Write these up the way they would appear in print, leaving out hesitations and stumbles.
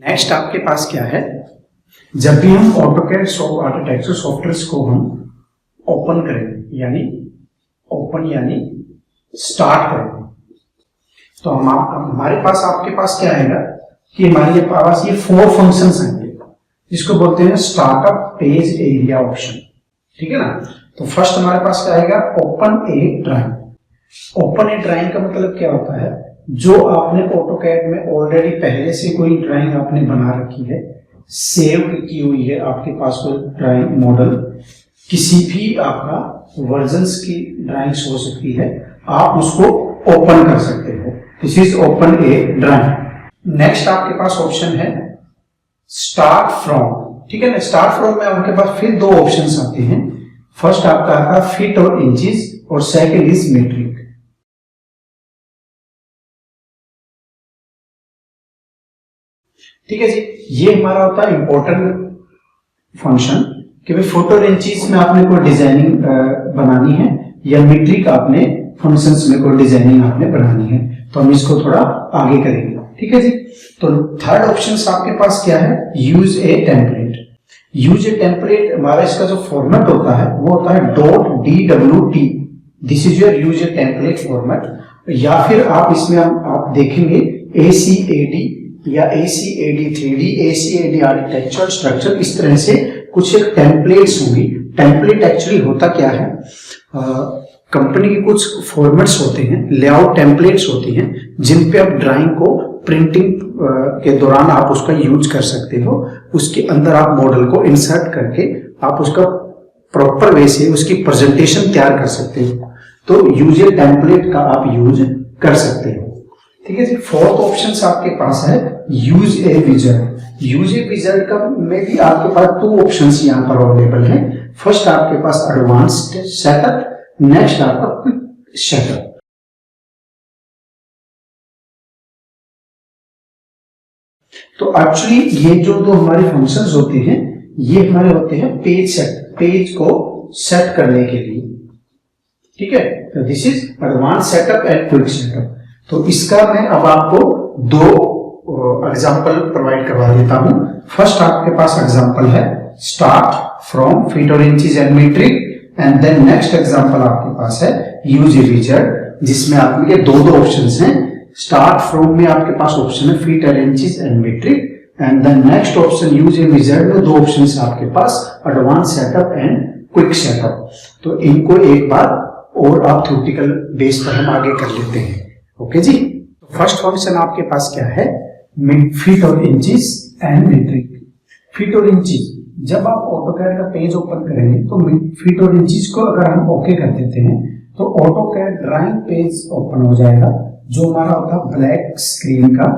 Next आपके पास क्या है, जब भी हम ऑटोकैड आर्किटेक्चर सॉफ्टवेयर को हम ओपन करेंगे यानी स्टार्ट करेंगे, तो हमारे पास आपके पास क्या आएगा कि हमारे पास ये 4 फंक्शंस आएंगे जिसको बोलते हैं स्टार्टअप पेज एरिया ऑप्शन। ठीक है ना। तो फर्स्ट हमारे पास क्या आएगा, ओपन ए ड्राइंग। ओपन ए ड्राइंग का मतलब क्या होता है, जो आपने ऑटोकैड में ऑलरेडी पहले से कोई ड्राइंग आपने बना रखी है, सेव की हुई है आपके पास कोई ड्राइंग मॉडल, किसी भी आपका वर्जन्स की ड्राइंग्स हो सकती है, आप उसको ओपन कर सकते हो। This is open A drawing. Next आपके पास ऑप्शन है स्टार्ट फ्रॉम। ठीक है ना। स्टार्ट फ्रॉम में आपके पास फिर 2 ऑप्शंस आते हैं। फर्स्ट आपका आता है फीट और इंचेस और सेकंड इज मीट्रिक। ठीक है जी। ये हमारा होता है इंपॉर्टेंट फंक्शन कि भाई फुट और इंचेस में आपने कोई डिजाइनिंग बनानी है या मीट्रिक आपने फंक्शंस में कोई डिजाइनिंग आपने बनानी है, तो हम इसको थोड़ा आगे करेंगे। ठीक है जी। तो थर्ड ऑप्शन आपके पास क्या है, यूज ए टेम्पलेट। यूज ए टेम्पलेट हमारा इसका जो फॉर्मेट होता है वो होता है .dwt। This is your use A template format. या फिर आप इसमें आप देखेंगे ACAD या ACAD 3D, ACAD architecture structure, इस तरह से कुछ एक टेम्पलेट्स होंगी। टेम्पलेट एक्चुअली होता क्या है, कंपनी के कुछ फॉर्मेट्स होते हैं, लेआउट टेम्पलेट्स होती हैं, जिन पे आप ड्राइंग को प्रिंटिंग के दौरान आप उसका यूज कर सकते हो। उसके अंदर आप मॉडल को इंसर्ट करके आप उसका प्रॉपर वे से उसकी प्रेजेंटेशन तैयार कर सकते हो। तो यूज ए टेम्पलेट का आप यूज कर सकते हो। ठीक है जी। फोर्थ ऑप्शन आपके पास है use a wizard. Use a wizard का में भी आपके पास 2 ऑप्शंस यहाँ पर अवेलेबल हैं। फर्स्ट आपके पास एडवांस्ड सेटअप, नेक्स्ट आपका क्विक सेटअप। तो एक्चुअली ये जो हमारे फंक्शंस होते हैं ये हमारे होते हैं पेज को सेट करने के लिए। ठीक है। तो this is advance setup and quick setup. तो इसका मैं अब आपको 2 एग्जांपल प्रोवाइड करवा देता हूं। फर्स्ट आपके पास एग्जांपल है स्टार्ट फ्रॉम फीट और inches and metric, and then next example आपके पास है यूज ए विजर्ड, जिसमें आपके 2 ऑप्शंस हैं। स्टार्ट फ्रॉम में आपके पास ऑप्शन है फीट और inches and metric, and then next option use a wizard में 2 ऑप्शंस आपके पास advance setup and quick setup. तो इनको एक बार और आप थ्योरेटिकल बेस पर हम आगे कर लेते हैं। ओके जी। तो फर्स्ट फंक्शन आपके पास क्या है, फीट और इंचेस एंड मीट्रिक। फीट और इंचेस, जब आप ऑटोकैड का पेज ओपन करेंगे तो फीट और इंचेस को अगर हम ओके कर देते हैं तो ऑटोकैड ड्राइंग पेज ओपन हो जाएगा, जो हमारा होता है ब्लैक स्क्रीन का।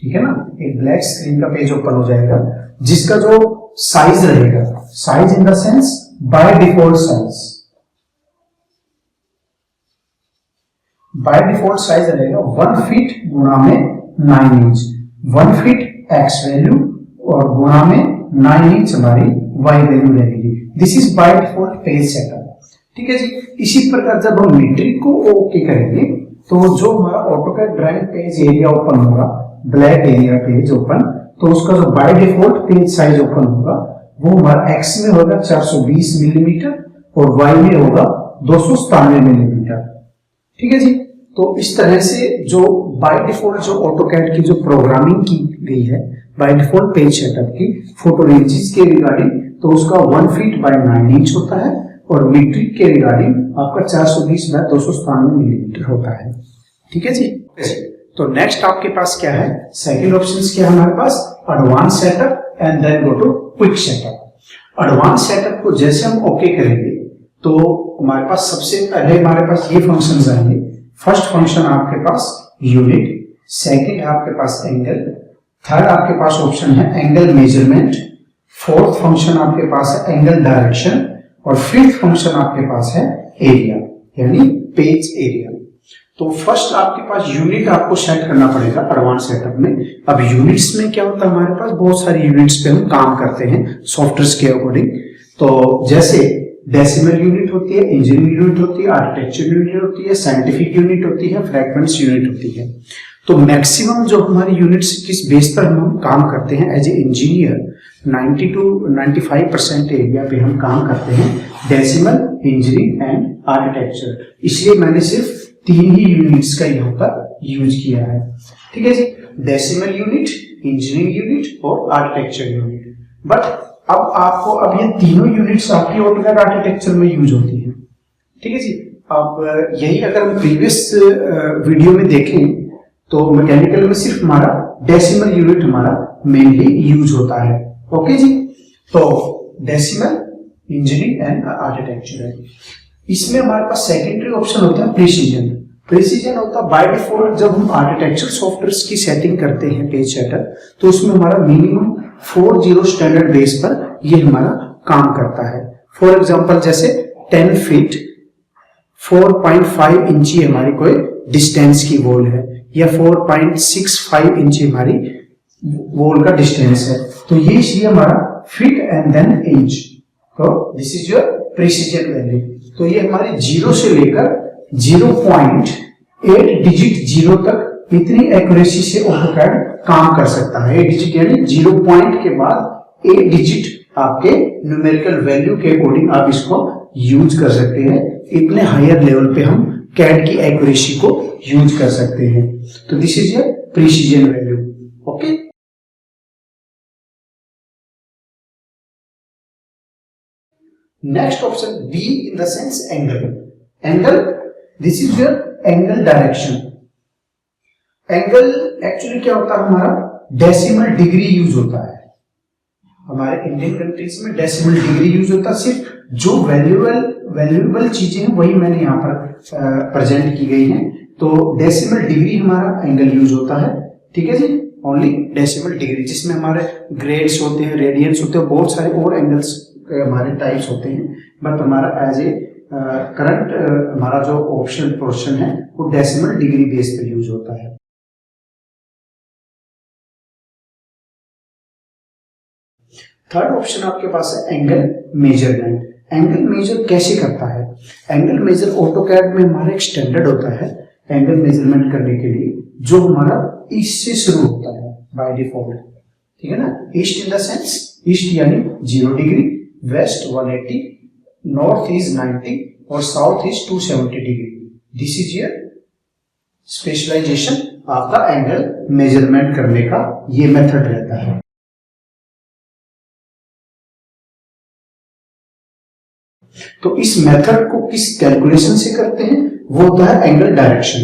ठीक है ना। एक ब्लैक स्क्रीन का पेज ओपन हो जाएगा, जिसका जो साइज रहेगा, size in the sense by default size, by default size रहेगा 1 फीट गुणा में 9 इंच। 1 फीट एक्स वैल्यू और गुणा में 9 इंच हमारी वाई वैल्यू रहेगी। This is by default page setup. ठीक है जी। इसी प्रकार जब हम मीट्रिक को ओके करेंगे तो जो हमारा AutoCAD drawing page area open होगा, ब्लैक एरिया पेज ओपन, तो उसका जो by default page size open होगा वो हमारा एक्स में होगा 420 मिलीमीटर और वाई में होगा 297 मिलीमीटर। ठीक है जी। तो इस तरह से जो बाय डिफॉल्ट जो ऑटोकैड की जो प्रोग्रामिंग की गई है बाय डिफॉल्ट पेज सेटअप की फोटो इंचेस के रिगार्डिंग, तो उसका 1 फीट बाय 9 इंच होता है, और मीट्रिक के रिगार्डिंग आपका 420 बाय 297 मिलीमीटर होता है। ठीक है जी। तो नेक्स्ट आपके पास क्या है, सेकंड ऑप्शन क्या है हमारे पास, advance setup and then go to quick setup. Advance setup को जैसे हम ओके करेंगे तो हमारे पास सबसे पहले हमारे पास ये फंक्शंस आएंगे। फर्स्ट फंक्शन आपके पास यूनिट, सेकंड आपके पास एंगल, थर्ड आपके पास ऑप्शन है एंगल मेजरमेंट, फोर्थ फंक्शन आपके पास है एंगल डायरेक्शन, और फिफ्थ फंक्शन आपके पास है एरिया यानी पेज एरिया। तो फर्स्ट आपके पास यूनिट आपको सेट करना पड़ेगा एडवांस सेटअप में। अब यूनिट्स में क्या होता है, हमारे पास बहुत सारी यूनिट्स पे हम काम करते हैं सॉफ्टवेयर के अकॉर्डिंग। तो जैसे डेसिमल यूनिट होती है, इंजीनियरिंग यूनिट होती है, आर्किटेक्चर यूनिट होती है, साइंटिफिक यूनिट होती है, फ्रैगमेंट्स यूनिट होती है। तो मैक्सिमम जो हमारी यूनिट्स किस बेस पर हम काम करते हैं as a engineer, 90 to 95% area पे हम काम करते हैं डेसिमल, इंजीनियरिंग एंड आर्किटेक्चर। इसलिए मैंने सिर्फ 3 ही यूनिट्स का यहाँ पर यूज किया है। ठीक है जी, डेसिमल यूनिट, इंजीनियरिंग यूनिट और आर्किटेक्चर यूनिट। बट अब ये तीनों यूनिट्स आपकी ऑटोकैड आर्किटेक्चर में यूज होती है। ठीक है जी, अब यही अगर हम प्रीवियस वीडियो में देखें तो मैकेनिकल में सिर्फ हमारा डेसिमल यूनिट हमारा मेनली यूज होता है। ओके जी, तो डेसिमल, इंजीनियरिंग एंड आर्किटेक्चर है। इसमें हमारे पास सेकेंडरी ऑप्शन होता है प्रिसीजन। प्रिसीजन होता है बाय डिफॉल्ट जब हम आर्किटेक्चर सॉफ्टवेयर की सेटिंग करते हैं पेज सेटअप, तो उसमें हमारा मिनिमम 40 स्टैंडर्ड बेस पर ये हमारा काम करता है। फॉर एग्जांपल जैसे 10 फीट 4.5 इंची हमारी कोई डिस्टेंस की वॉल है या 4.65 इंची हमारी वॉल का डिस्टेंस है, तो ये चाहिए हमारा फीट एंड देन इंच। तो this is your precision value. तो ये हमारे 0 से लेकर 0.8 डिजिट 0 तक इतनी एक्यूरेसी से ऑटोकैड काम कर सकता है। 8 डिजिट यानी 0 पॉइंट के बाद 8 डिजिट आपके न्यूमेरिकल वैल्यू के अकॉर्डिंग आप इसको यूज कर सकते हैं। इतने हायर लेवल पे हम कैड की एक्यूरेसी को यूज कर सकते हैं। तो this is your precision value. Okay, next option be in the sense angle. Angle, this is your angle direction. Angle actually क्या होता है, हमारा डेसिमल डिग्री यूज होता है। हमारे इंडियन कंट्रीज में डेसिमल डिग्री यूज होता है। सिर्फ जो वैल्यूएबल चीजें हैं वही मैंने यहाँ पर प्रेजेंट की गई हैं। तो डेसिमल डिग्री हमारा एंगल यूज होता है। ठीक है जी, ओनली डेसिमल डिग्री, जिसमें हमारे ग्रेड्स होते हैं, रेडियंस होते हैं, बहुत सारे और एंगल्स हमारे टाइप्स होते हैं। बट हमारा एज ए करंट हमारा जो ऑप्शनल पोर्शन है वो डेसिमल डिग्री बेस पर यूज होता है। थर्ड ऑप्शन आपके पास है एंगल मेजरमेंट। एंगल मेजर कैसे करता है? एंगल मेजर ऑटोकैड में हमारा एक स्टैंडर्ड होता है एंगल मेजरमेंट करने के लिए, जो हमारा ईस्ट से शुरू होता है बाय डिफॉल्ट। ठीक है ना, east in the sense east यानी 0 डिग्री, वेस्ट 180, नॉर्थ इज 90 और साउथ इज 270 डिग्री। दिस इज योर स्पेशलाइजेशन आपका एंगल मेजरमेंट करने का, ये मेथड रहता है। तो इस मेथड को किस कैलकुलेशन से करते हैं, वो होता है एंगल डायरेक्शन।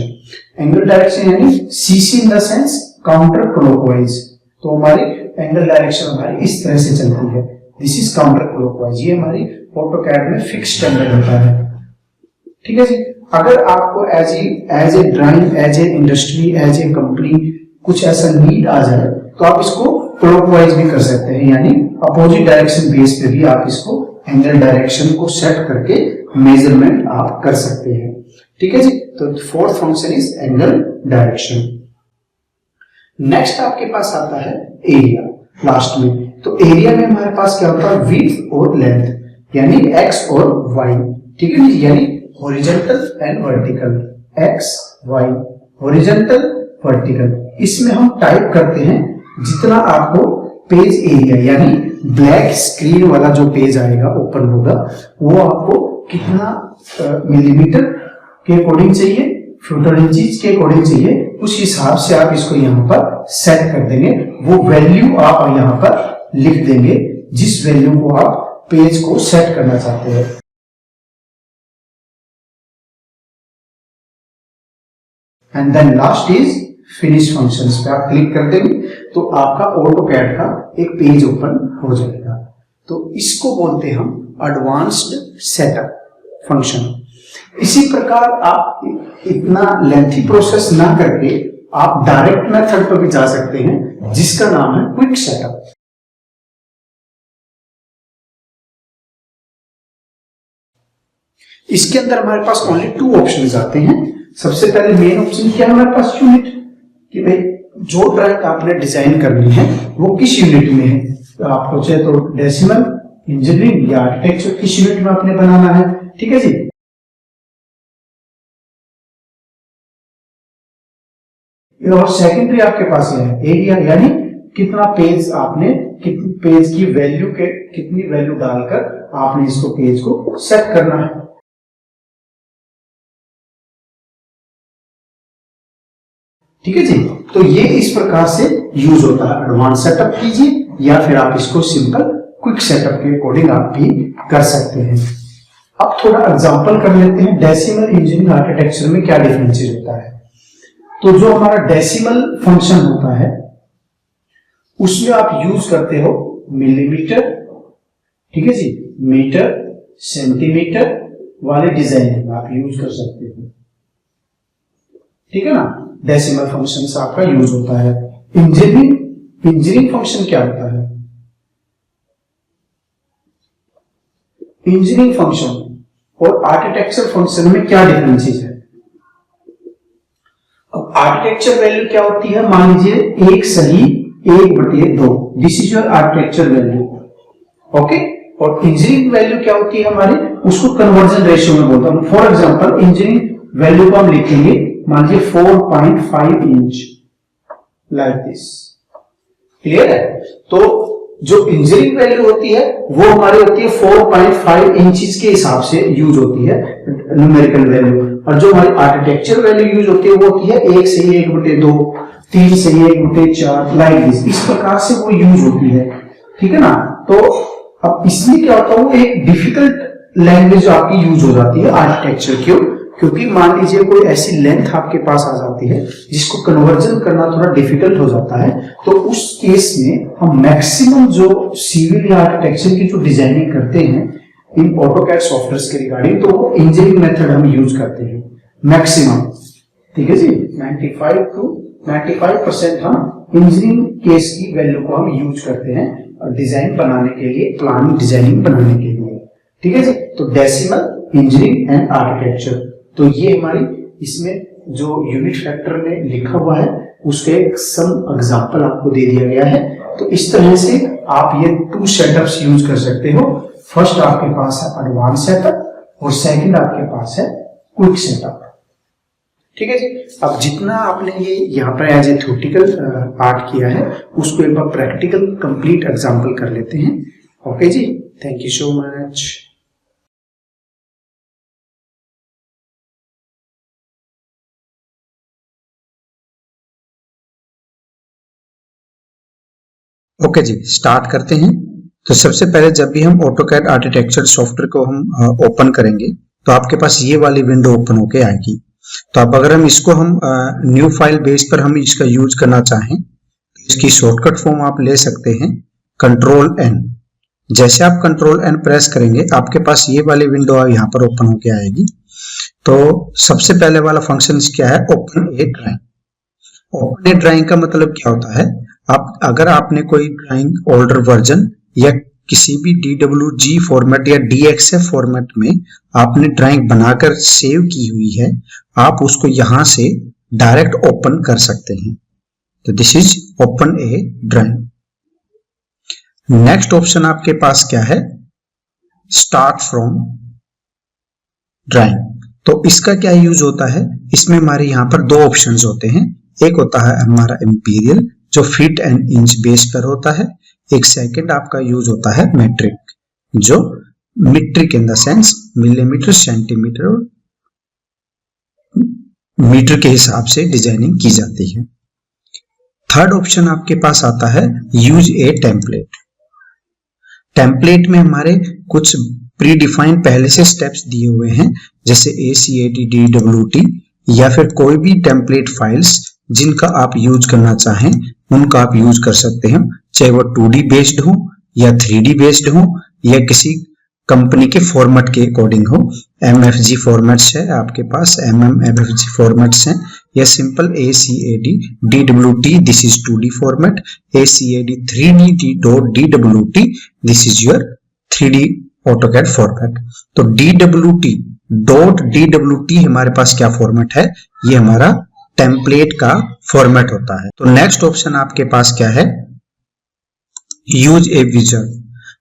एंगल डायरेक्शन यानी CC in the sense counter clockwise. तो हमारी एंगल डायरेक्शन हमारी इस तरह से चलती है, दिस इज काउंटर क्लॉकवाइज। ये हमारी ऑटोकैड में फिक्स स्टैंडर्ड होता है। ठीक है जी, अगर आपको as a drawing, as a industry, as a company कुछ ऐसा नीड आ जाए तो आप इसको क्लॉकवाइज भी कर सकते हैं, यानी अपोजिट डायरेक्शन बेस पे भी आप इसको एंगल डायरेक्शन को सेट करके मेजरमेंट आप कर सकते हैं। ठीक है जी, तो fourth function is angle direction. Next आपके पास आता है एरिया लास्ट में। तो एरिया में हमारे पास क्या होता है, विड्थ और लेंथ, यानी एक्स और वाई। ठीक है जी, यानी horizontal and vertical, X Y, horizontal vertical. इसमें हम टाइप करते हैं जितना आपको पेज एरिया यानी ब्लैक स्क्रीन वाला जो पेज आएगा ओपन होगा, वो आपको कितना मिलीमीटर के अकॉर्डिंग चाहिए, फ्यूटर इंचीज के अकॉर्डिंग चाहिए, उस हिसाब से आप इसको यहाँ पर सेट कर देंगे। वो वैल्यू आप यहाँ पर लिख देंगे जिस वैल्यू को आप पेज को सेट करना चाहते हैं। And then last is finish functions पे आप क्लिक कर देंगे तो आपका ऑटोकैड का एक पेज ओपन हो जाएगा। तो इसको बोलते हैं हम एडवांस्ड सेटअप फंक्शन। इसी प्रकार आप इतना लेंथी प्रोसेस ना करके आप डायरेक्ट मेथड पर भी जा सकते हैं, जिसका नाम है क्विक सेटअप। इसके अंदर हमारे पास ओनली 2 ऑप्शंस आते हैं। सबसे पहले मेन ऑप्शन क्या है हमारे पास, यूनिट, कि भाई जो ड्राइंग आपने डिजाइन करनी है वो किस यूनिट में है। तो आपको चाहे तो डेसिमल, इंजीनियरिंग या आर्किटेक्चर किस यूनिट में आपने बनाना है। ठीक है जी, और सेकेंडरी आपके पास ये है एरिया, यानी कितना पेज आपने, कितनी पेज की वैल्यू के कितनी वैल्यू डालकर आपने इसको पेज को सेट करना है। ठीक है जी, तो ये इस प्रकार से यूज होता है। एडवांस सेटअप कीजिए या फिर आप इसको सिंपल क्विक सेटअप के अकॉर्डिंग आप भी कर सकते हैं। अब थोड़ा एग्जांपल कर लेते हैं डेसिमल इंजीनियरिंग आर्किटेक्चर में क्या डिफरेंसेस होता है। तो जो हमारा डेसिमल फंक्शन होता है उसमें आप यूज करते हो मिलीमीटर, ठीक है जी, मीटर, सेंटीमीटर वाले डिजाइन आप यूज कर सकते हो, ठीक है ना। डेसिमल फंक्शन से आपका यूज होता है। इंजीनियरिंग फंक्शन क्या होता है? इंजीनियरिंग फंक्शन और आर्किटेक्चर फंक्शन में क्या डिफरेंसेस है? अब आर्किटेक्चर वैल्यू क्या होती है? मान लीजिए एक सही 1/2, this is your architecture value, okay. और इंजीनियरिंग वैल्यू क्या होती है हमारी? उसको कन्वर्जन रेशियो में बोलता हूं। फॉर एग्जांपल इंजीनियरिंग वैल्यू को हम लिखेंगे मान लीजिए 4.5 इंच, लाइक दिस, क्लियर है। तो जो इंजीनियरिंग वैल्यू होती है वो हमारी होती है 4.5 इंचेस के हिसाब से यूज होती है न्यूमेरिकल वैल्यू, और जो हमारी आर्किटेक्चर वैल्यू यूज होती है वो होती है 1 से 1/2, 3 से 1/4, लाइक दिस, इस प्रकार से वो यूज होती है, ठीक है ना। तो अब इसमें क्या होता है, वो एक डिफिकल्ट लैंग्वेज आपकी यूज हो जाती है आर्किटेक्चर की, क्योंकि मान लीजिए कोई ऐसी लेंथ आपके पास आ जाती है जिसको कन्वर्जन करना थोड़ा डिफिकल्ट हो जाता है, तो उस केस में हम मैक्सिमम जो सिविल या आर्किटेक्चर की जो डिजाइनिंग करते हैं इन ऑटोकैड सॉफ्टवेयर के रिगार्डिंग, तो वो इंजीनियरिंग मेथड हम यूज करते हैं मैक्सिमम, ठीक है जी। 95% हम इंजीनियरिंग केस की वैल्यू को हम यूज करते हैं और डिजाइन बनाने के लिए, प्लान डिजाइनिंग बनाने के लिए, ठीक है जी। तो डेसिमल, इंजीनियरिंग एंड आर्किटेक्चर, तो ये हमारी इसमें जो यूनिट फैक्टर में लिखा हुआ है उसके एक सम एग्जांपल आपको दे दिया गया है। तो इस तरह से आप ये 2 सेटअप्स यूज कर सकते हो। फर्स्ट आपके पास है एडवांस सेटअप और सेकंड आपके पास है क्विक सेटअप, ठीक है जी। अब जितना आपने ये यहाँ पर एज ए थ्योरेटिकल पार्ट किया है उसको एक बार प्रैक्टिकल कंप्लीट एग्जांपल कर लेते हैं। ओके जी, thank you so much. Okay जी, स्टार्ट करते हैं। तो सबसे पहले जब भी हम ऑटोकैड आर्किटेक्चर सॉफ्टवेयर को हम ओपन करेंगे तो आपके पास ये वाली विंडो ओपन होके आएगी। तो अब अगर हम इसको हम न्यू फाइल बेस पर हम इसका यूज करना चाहें तो इसकी शॉर्टकट फॉर्म आप ले सकते हैं Ctrl+N। जैसे आप Ctrl+N प्रेस करेंगे आपके पास ये वाली विंडो यहाँ पर ओपन होके आएगी। तो सबसे पहले वाला फंक्शन क्या है? ओपन ए ड्राइंग। ओपन ए ड्राइंग का मतलब क्या होता है? आप अगर आपने कोई ड्राइंग ओल्डर वर्जन या किसी भी DWG फॉर्मेट या DXF फॉर्मेट में आपने ड्राइंग बनाकर सेव की हुई है, आप उसको यहां से डायरेक्ट ओपन कर सकते हैं। तो this is open A drawing. Next option आपके पास क्या है? Start from drawing. तो इसका क्या यूज होता है? इसमें हमारे यहाँ पर 2 ऑप्शंस होते हैं। एक होता है हमारा इंपीरियल जो फीट एंड इंच बेस पर होता है, एक सेकंड आपका यूज होता है मेट्रिक जो metric in the sense millimetre, centimetre, metre के हिसाब से डिजाइनिंग की जाती है। थर्ड ऑप्शन आपके पास आता है यूज ए टेम्पलेट। टेम्पलेट में हमारे कुछ प्री डिफाइंड पहले से स्टेप्स दिए हुए हैं, जैसे ACAD, DWT या फिर कोई भी टेम्पलेट फाइल्स जिनका आप यूज करना चाहें उनका आप यूज कर सकते हैं, चाहे वो 2D बेस्ड हो या 3D बेस्ड हो या किसी कंपनी के फॉर्मेट के अकॉर्डिंग हो। MFG फॉर्मेट्स है आपके पास, MFG फॉर्मेट्स हैं, या simple ACAD, DWT this is 2D format, ACAD 3D.DWT this is your 3D AutoCAD format. तो DWT हमारे पास क्या फॉर्मेट है? ये हमारा टेम्पलेट का फॉर्मेट होता है। तो नेक्स्ट ऑप्शन आपके पास क्या है? Use a wizard.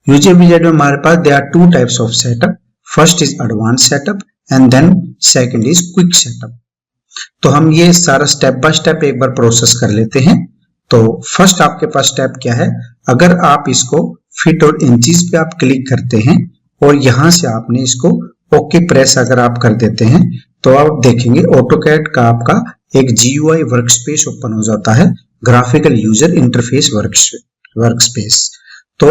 Use a wizard में हमारे पास there are 2 types of setup. First is advance setup and then second is quick setup. तो हम ये सारा स्टेप बाय स्टेप एक बार प्रोसेस कर लेते हैं। तो फर्स्ट आपके पास स्टेप क्या है, अगर आप इसको फीट और इंचेस पे आप क्लिक करते हैं और यहां से आपने इसको ओके प्रेस अगर आप कर देते हैं तो आप देखेंगे ऑटोकैड का आपका एक GUI वर्कस्पेस ओपन हो जाता है, ग्राफिकल यूजर इंटरफेस वर्कस्पेस। तो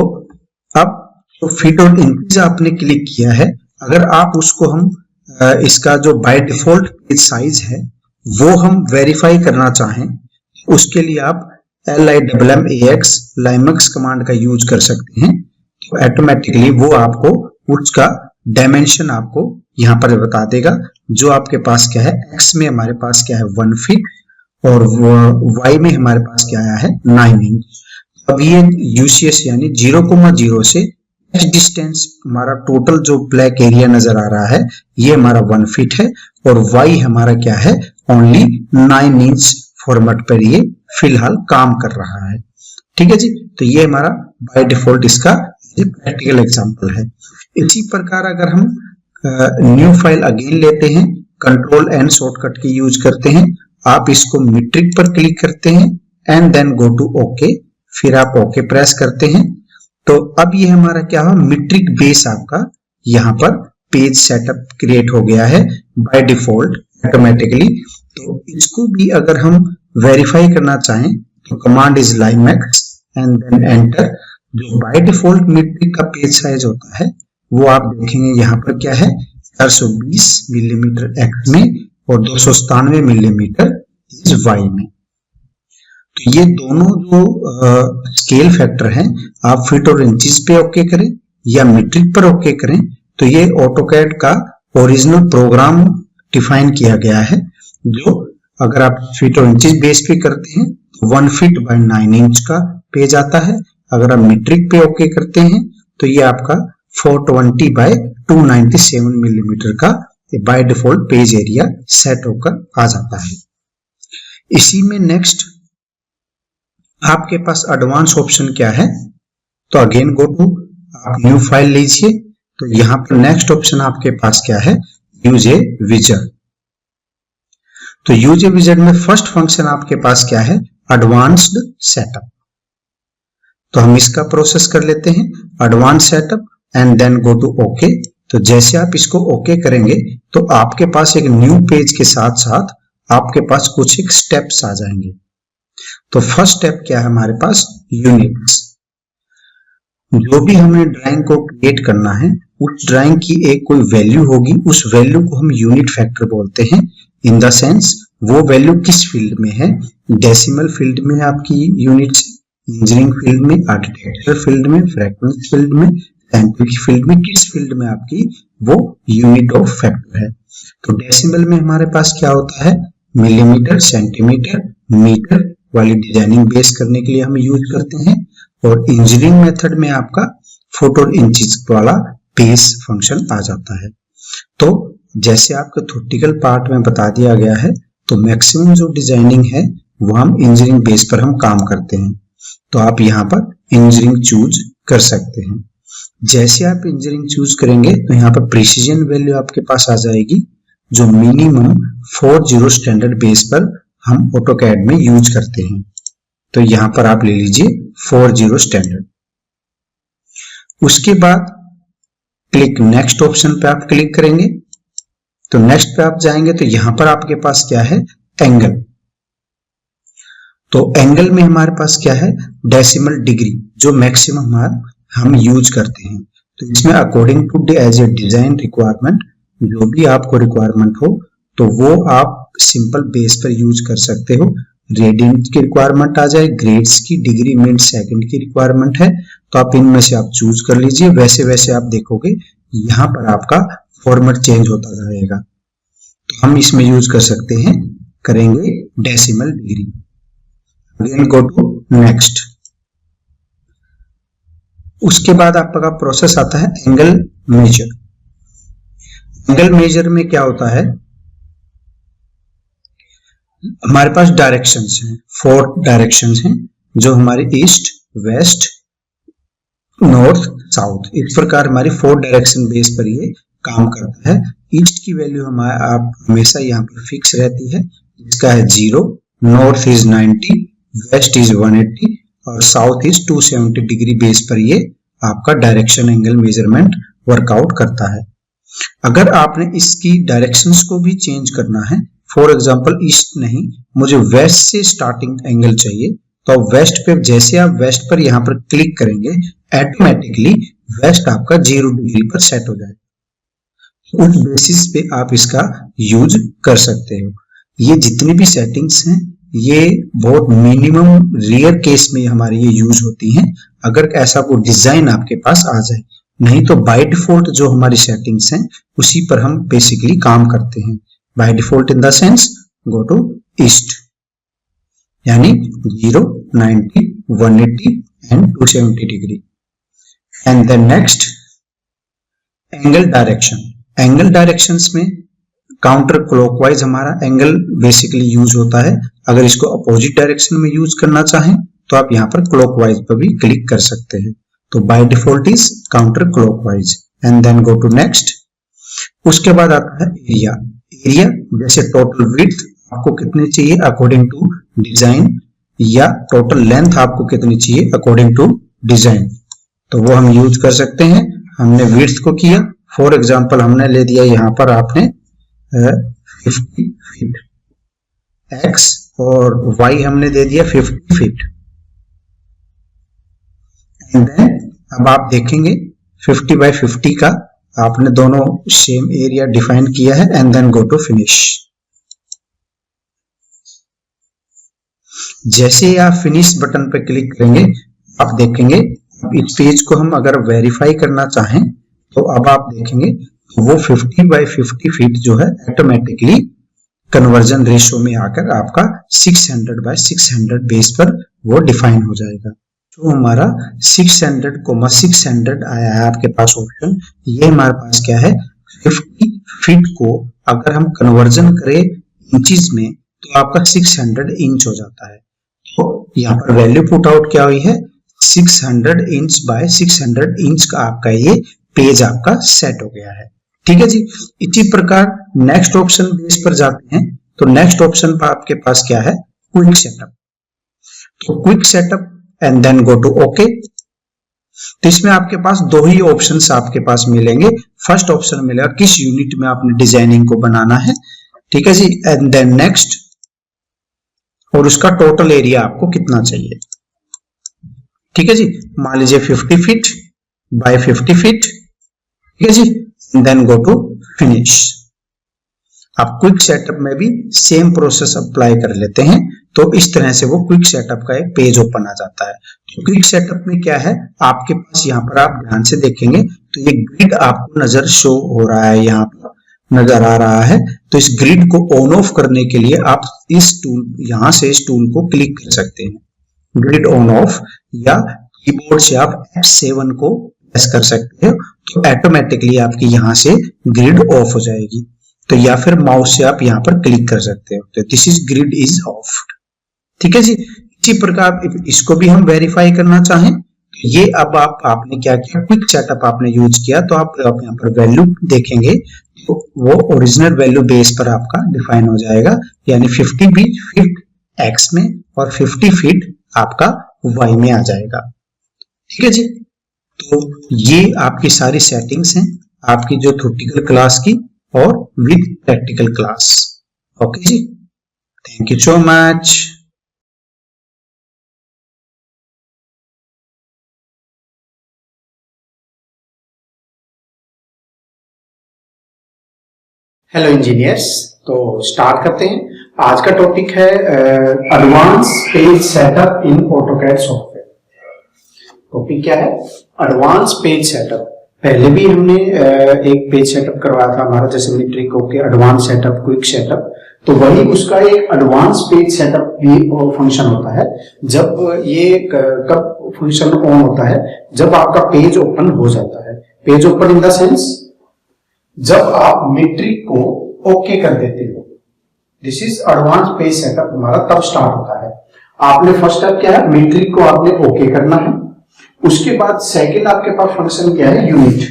अब तो फीट और इंचेस आपने क्लिक किया है, अगर आप उसको हम इसका जो बाय डिफॉल्ट पेज साइज है वो हम वेरीफाई करना चाहें, उसके लिए आप LIMMAX लाइमैक्स कमांड का यूज कर सकते हैं। तो ऑटोमेटिकली वो आपको उसका डायमेंशन आपको यहाँ पर बता देगा। जो आपके पास क्या है, X में हमारे पास क्या है 1 फीट और Y में हमारे पास क्या आया है 9 इंच। अब ये UCS यानी 0,0 से X डिस्टेंस हमारा टोटल जो ब्लैक एरिया नजर आ रहा है ये हमारा 1 फीट है और Y हमारा क्या है ओनली 9 इंच फॉर्मेट पर ये फिलहाल काम कर रहा है। ठीक है जी, तो ये हमारा बाय डिफॉल्ट इसका प्रैक्टिकल एग्जांपल है। इसी प्रकार अगर हम न्यू फाइल अगेन लेते हैं, कंट्रोल एंड शॉर्टकट की यूज करते हैं, आप इसको मीट्रिक पर क्लिक करते हैं and then go to okay, फिर आप ओके प्रेस करते हैं। तो अब ये हमारा क्या हुआ, मीट्रिक बेस आपका यहाँ पर पेज सेटअप क्रिएट हो गया है बाय डिफॉल्ट ऑटोमेटिकली। तो इसको भी अगर हम वेरीफाई करना चाहें तो command is limmax and then enter. जो बाय डिफॉल्ट मीट्रिक का पेज साइज होता है वो आप देखेंगे यहाँ पर क्या है 420 मिलीमीटर X में और 297 मिलीमीटर इज Y में। तो ये दोनों जो स्केल फैक्टर हैं आप फीट और इंचेस पे ओके करें या मीट्रिक पर ओके करें, तो ये ऑटोकैड का ओरिजिनल प्रोग्राम डिफाइन किया गया है। जो अगर आप फीट और इंचेस बेस पे करते हैं तो 1 फीट बाय 9 इंच का पेज आता है, अगर आप मीट्रिक पे ओके करते हैं तो ये आपका 420 बाय 297 मिलीमीटर का by default page area set होकर आ जाता है। इसी में नेक्स्ट आपके पास एडवांस ऑप्शन क्या है, तो अगेन गो टू आप न्यू फाइल लीजिए। तो यहां पर नेक्स्ट ऑप्शन आपके पास क्या है, यूज ए विजार्ड। तो यूज ए विजार्ड में फर्स्ट फंक्शन आपके पास क्या है, एडवांस्ड सेटअप। तो हम इसका प्रोसेस कर लेते हैं, advance setup and then go to okay. तो जैसे आप इसको ओके करेंगे तो आपके पास एक न्यू पेज के साथ साथ आपके पास कुछ एक स्टेप्स आ जाएंगे। तो फर्स्ट स्टेप क्या है हमारे पास, यूनिट्स। जो भी हमें ड्राइंग को क्रिएट करना है उस ड्राइंग की एक कोई वैल्यू होगी, उस वैल्यू को हम यूनिट फैक्टर बोलते हैं। इन द सेंस वो वैल्यू किस फील्ड में है, डेसिमल फील्ड में आपकी यूनिट्स, इंजीनियरिंग फील्ड में, आर्किटेक्चर फील्ड में, फ्रैक्शंस फील्ड में, साइंटिफिक फील्ड में, किस फील्ड में आपकी वो यूनिट ऑफ फैक्टर है। तो डेसिमल में हमारे पास क्या होता है, मिलीमीटर, सेंटीमीटर, मीटर वाली डिजाइनिंग बेस करने के लिए हम यूज करते हैं। और इंजीनियरिंग मेथड में आपका फुट और इंचेस वाला बेस फंक्शन आ जाता है। तो जैसे आपके थ्योरेटिकल पार्ट में बता दिया गया है, तो मैक्सिमम जो डिजाइनिंग है वो हम इंजीनियरिंग बेस पर हम काम करते हैं। तो आप यहाँ पर इंजीनियरिंग चूज कर सकते हैं। जैसे आप इंजीनियरिंग चूज करेंगे तो यहाँ पर प्रिसीजन वैल्यू आपके पास आ जाएगी, जो मिनिमम 40 स्टैंडर्ड बेस पर हम ऑटोकैड में यूज करते हैं। तो यहाँ पर आप ले लीजिए 40 स्टैंडर्ड। उसके बाद क्लिक नेक्स्ट ऑप्शन पे आप क्लिक करेंगे। तो नेक्स्ट पे आप जाएंगे तो यहां पर आपके पास क्या है, एंगल। तो एंगल में हमारे पास क्या है, डेसिमल डिग्री, जो मैक्सिमम हम यूज करते हैं। तो इसमें according to as a design requirement, जो भी आपको रिक्वायरमेंट हो तो वो आप सिंपल बेस पर यूज कर सकते हो। रेडियंट की रिक्वायरमेंट आ जाए, ग्रेड्स की, डिग्री, मिनट, सेकंड की रिक्वायरमेंट है, तो आप इनमें से आप चूज कर लीजिए। वैसे वैसे आप देखोगे यहाँ पर आपका फॉर्मेट चेंज होता जाएगा। तो हम इसमें यूज कर सकते हैं, करेंगे decimal degree. Again go to next. उसके बाद आपका प्रोसेस आता है एंगल मेजर। एंगल मेजर में क्या होता है, हमारे पास डायरेक्शंस हैं, 4 डायरेक्शंस हैं, जो हमारे ईस्ट, वेस्ट, नॉर्थ, साउथ, इस प्रकार हमारी 4 डायरेक्शन बेस पर ये काम करता है। ईस्ट की वैल्यू आप हमेशा यहाँ पर फिक्स रहती है, इसका है 0, नॉर्थ इज 90, वेस्ट इज 180 और साउथ इज 270 डिग्री बेस पर ये आपका डायरेक्शन एंगल मेजरमेंट वर्कआउट करता है। अगर आपने इसकी डायरेक्शंस को भी चेंज करना है, फॉर एग्जांपल ईस्ट नहीं, मुझे वेस्ट से स्टार्टिंग एंगल चाहिए, तो वेस्ट पे जैसे आप वेस्ट पर यहाँ पर क्लिक करेंगे ऑटोमेटिकली वेस्ट आपका 0 डिग्री पर सेट हो जाएगा। उस बेसिस पे आप इसका यूज कर सकते हो। ये जितनी भी सेटिंग्स हैं ये बहुत मिनिमम रेयर केस में हमारी ये यूज होती हैं, अगर ऐसा कोई डिजाइन आपके पास आ जाए, नहीं तो बाय डिफॉल्ट जो हमारी सेटिंग्स हैं उसी पर हम बेसिकली काम करते हैं। By default in the sense go to east, यानी 0, 90, 180 एंड 270 डिग्री। And then next angle direction. Angle directions में काउंटर क्लॉकवाइज हमारा एंगल बेसिकली यूज होता है। अगर इसको अपोजिट डायरेक्शन में यूज करना चाहें तो आप यहाँ पर क्लॉकवाइज पर भी क्लिक कर सकते हैं। तो by default is counter clockwise and then go to next. उसके बाद आता है एरिया। एरिया जैसे टोटल विड्थ आपको कितनी चाहिए अकॉर्डिंग टू डिजाइन, या टोटल लेंथ आपको कितनी चाहिए अकॉर्डिंग टू डिजाइन, तो वो हम यूज कर सकते हैं। हमने विड्थ को किया, फॉर एग्जांपल हमने ले दिया यहाँ पर आपने 50 फीट, x और y हमने दे दिया 50 फीट। एंड देन अब आप देखेंगे 50 बाय 50 का आपने दोनों सेम एरिया डिफाइन किया है। And then go to finish. जैसे ही आप फिनिश बटन पर क्लिक करेंगे आप देखेंगे इस पेज को हम अगर वेरीफाई करना चाहें तो अब आप देखेंगे वो 50 बाय 50 फीट जो है ऑटोमेटिकली कन्वर्जन रेशियो में आकर आपका 600 बाय 600 बेस पर वो डिफाइन हो जाएगा। तो हमारा 600,600 आया है आपके पास ऑप्शन। ये हमारे पास क्या है 50 फीट को अगर हम कन्वर्जन करें इंचेस में तो आपका 600 इंच हो जाता है। तो यहाँ पर वैल्यू पुट आउट क्या हुई है 600 इंच बाय 600 इंच का आपका ये पेज आपका सेट हो गया है। ठीक है जी। इसी प्रकार नेक्स्ट ऑप्शन बेस पर जाते हैं तो नेक्स्ट ऑप्शन पर आपके पास क्या है क्विक सेटअप। तो quick setup and then go to okay. तो इसमें आपके पास दो ही ऑप्शंस आपके पास मिलेंगे। फर्स्ट ऑप्शन मिलेगा किस यूनिट में आपने डिजाइनिंग को बनाना है, ठीक है जी, एंड देन नेक्स्ट, और उसका टोटल एरिया आपको कितना चाहिए। ठीक है जी, मान लीजिए 50 फीट बाय 50 फीट, ठीक है जी, देन गो टू फिनिश। आप क्विक सेटअप में भी सेम प्रोसेस अप्लाई कर लेते हैं तो इस तरह से वो क्विक सेटअप का एक पेज ओपन आ जाता है। तो क्विक सेटअप में क्या है आपके पास यहाँ पर आप ध्यान से देखेंगे तो ये ग्रिड आपको नजर शो हो रहा है, यहाँ पर नजर आ रहा है। तो इस ग्रिड को ऑन ऑफ करने के लिए आप इस टूल यहाँ से इस टूल को क्लिक कर सकते हैं, ग्रिड ऑन ऑफ, या कीबोर्ड से आप F7 को प्रेस कर सकते हो तो ऑटोमेटिकली आपकी यहाँ से ग्रिड ऑफ हो जाएगी। तो या फिर माउस से आप यहाँ पर क्लिक कर सकते हो तो this is grid is of. ठीक है जी। इसी प्रकार इसको भी हम वेरीफाई करना चाहें तो ये अब आपने क्या किया क्विक सेटअप आपने यूज किया तो आप यहाँ पर वैल्यू देखेंगे तो वो ओरिजिनल वैल्यू बेस पर आपका डिफाइन हो जाएगा, यानी 50 फीट एक्स में और 50 फीट आपका वाई में आ जाएगा। ठीक है जी। तो ये आपकी सारी सेटिंग्स हैं आपकी जो थ्योरेटिकल क्लास की और विद प्रैक्टिकल क्लास। ओके जी, thank you so much. Hello engineers, तो स्टार्ट करते हैं। आज का टॉपिक है advance page setup in AutoCAD software. Topic क्या है एडवांस पेज सेटअप। पहले भी हमने एक पेज सेटअप करवाया था हमारा, जैसे मिलिट्री को के एडवांस सेटअप, क्विक सेटअप, तो वही उसका एक एडवांस पेज सेटअप भी फंक्शन होता है। जब ये कब फंक्शन ऑन होता है जब आपका पेज ओपन हो जाता है। Page open in the sense जब आप मीट्रिक को ओके कर देते हो, this is advance page setup हमारा तब स्टार्ट होता है। आपने फर्स्ट स्टेप क्या है मीट्रिक को आपने ओके करना है। उसके बाद सेकंड आपके पास फंक्शन क्या है यूनिट।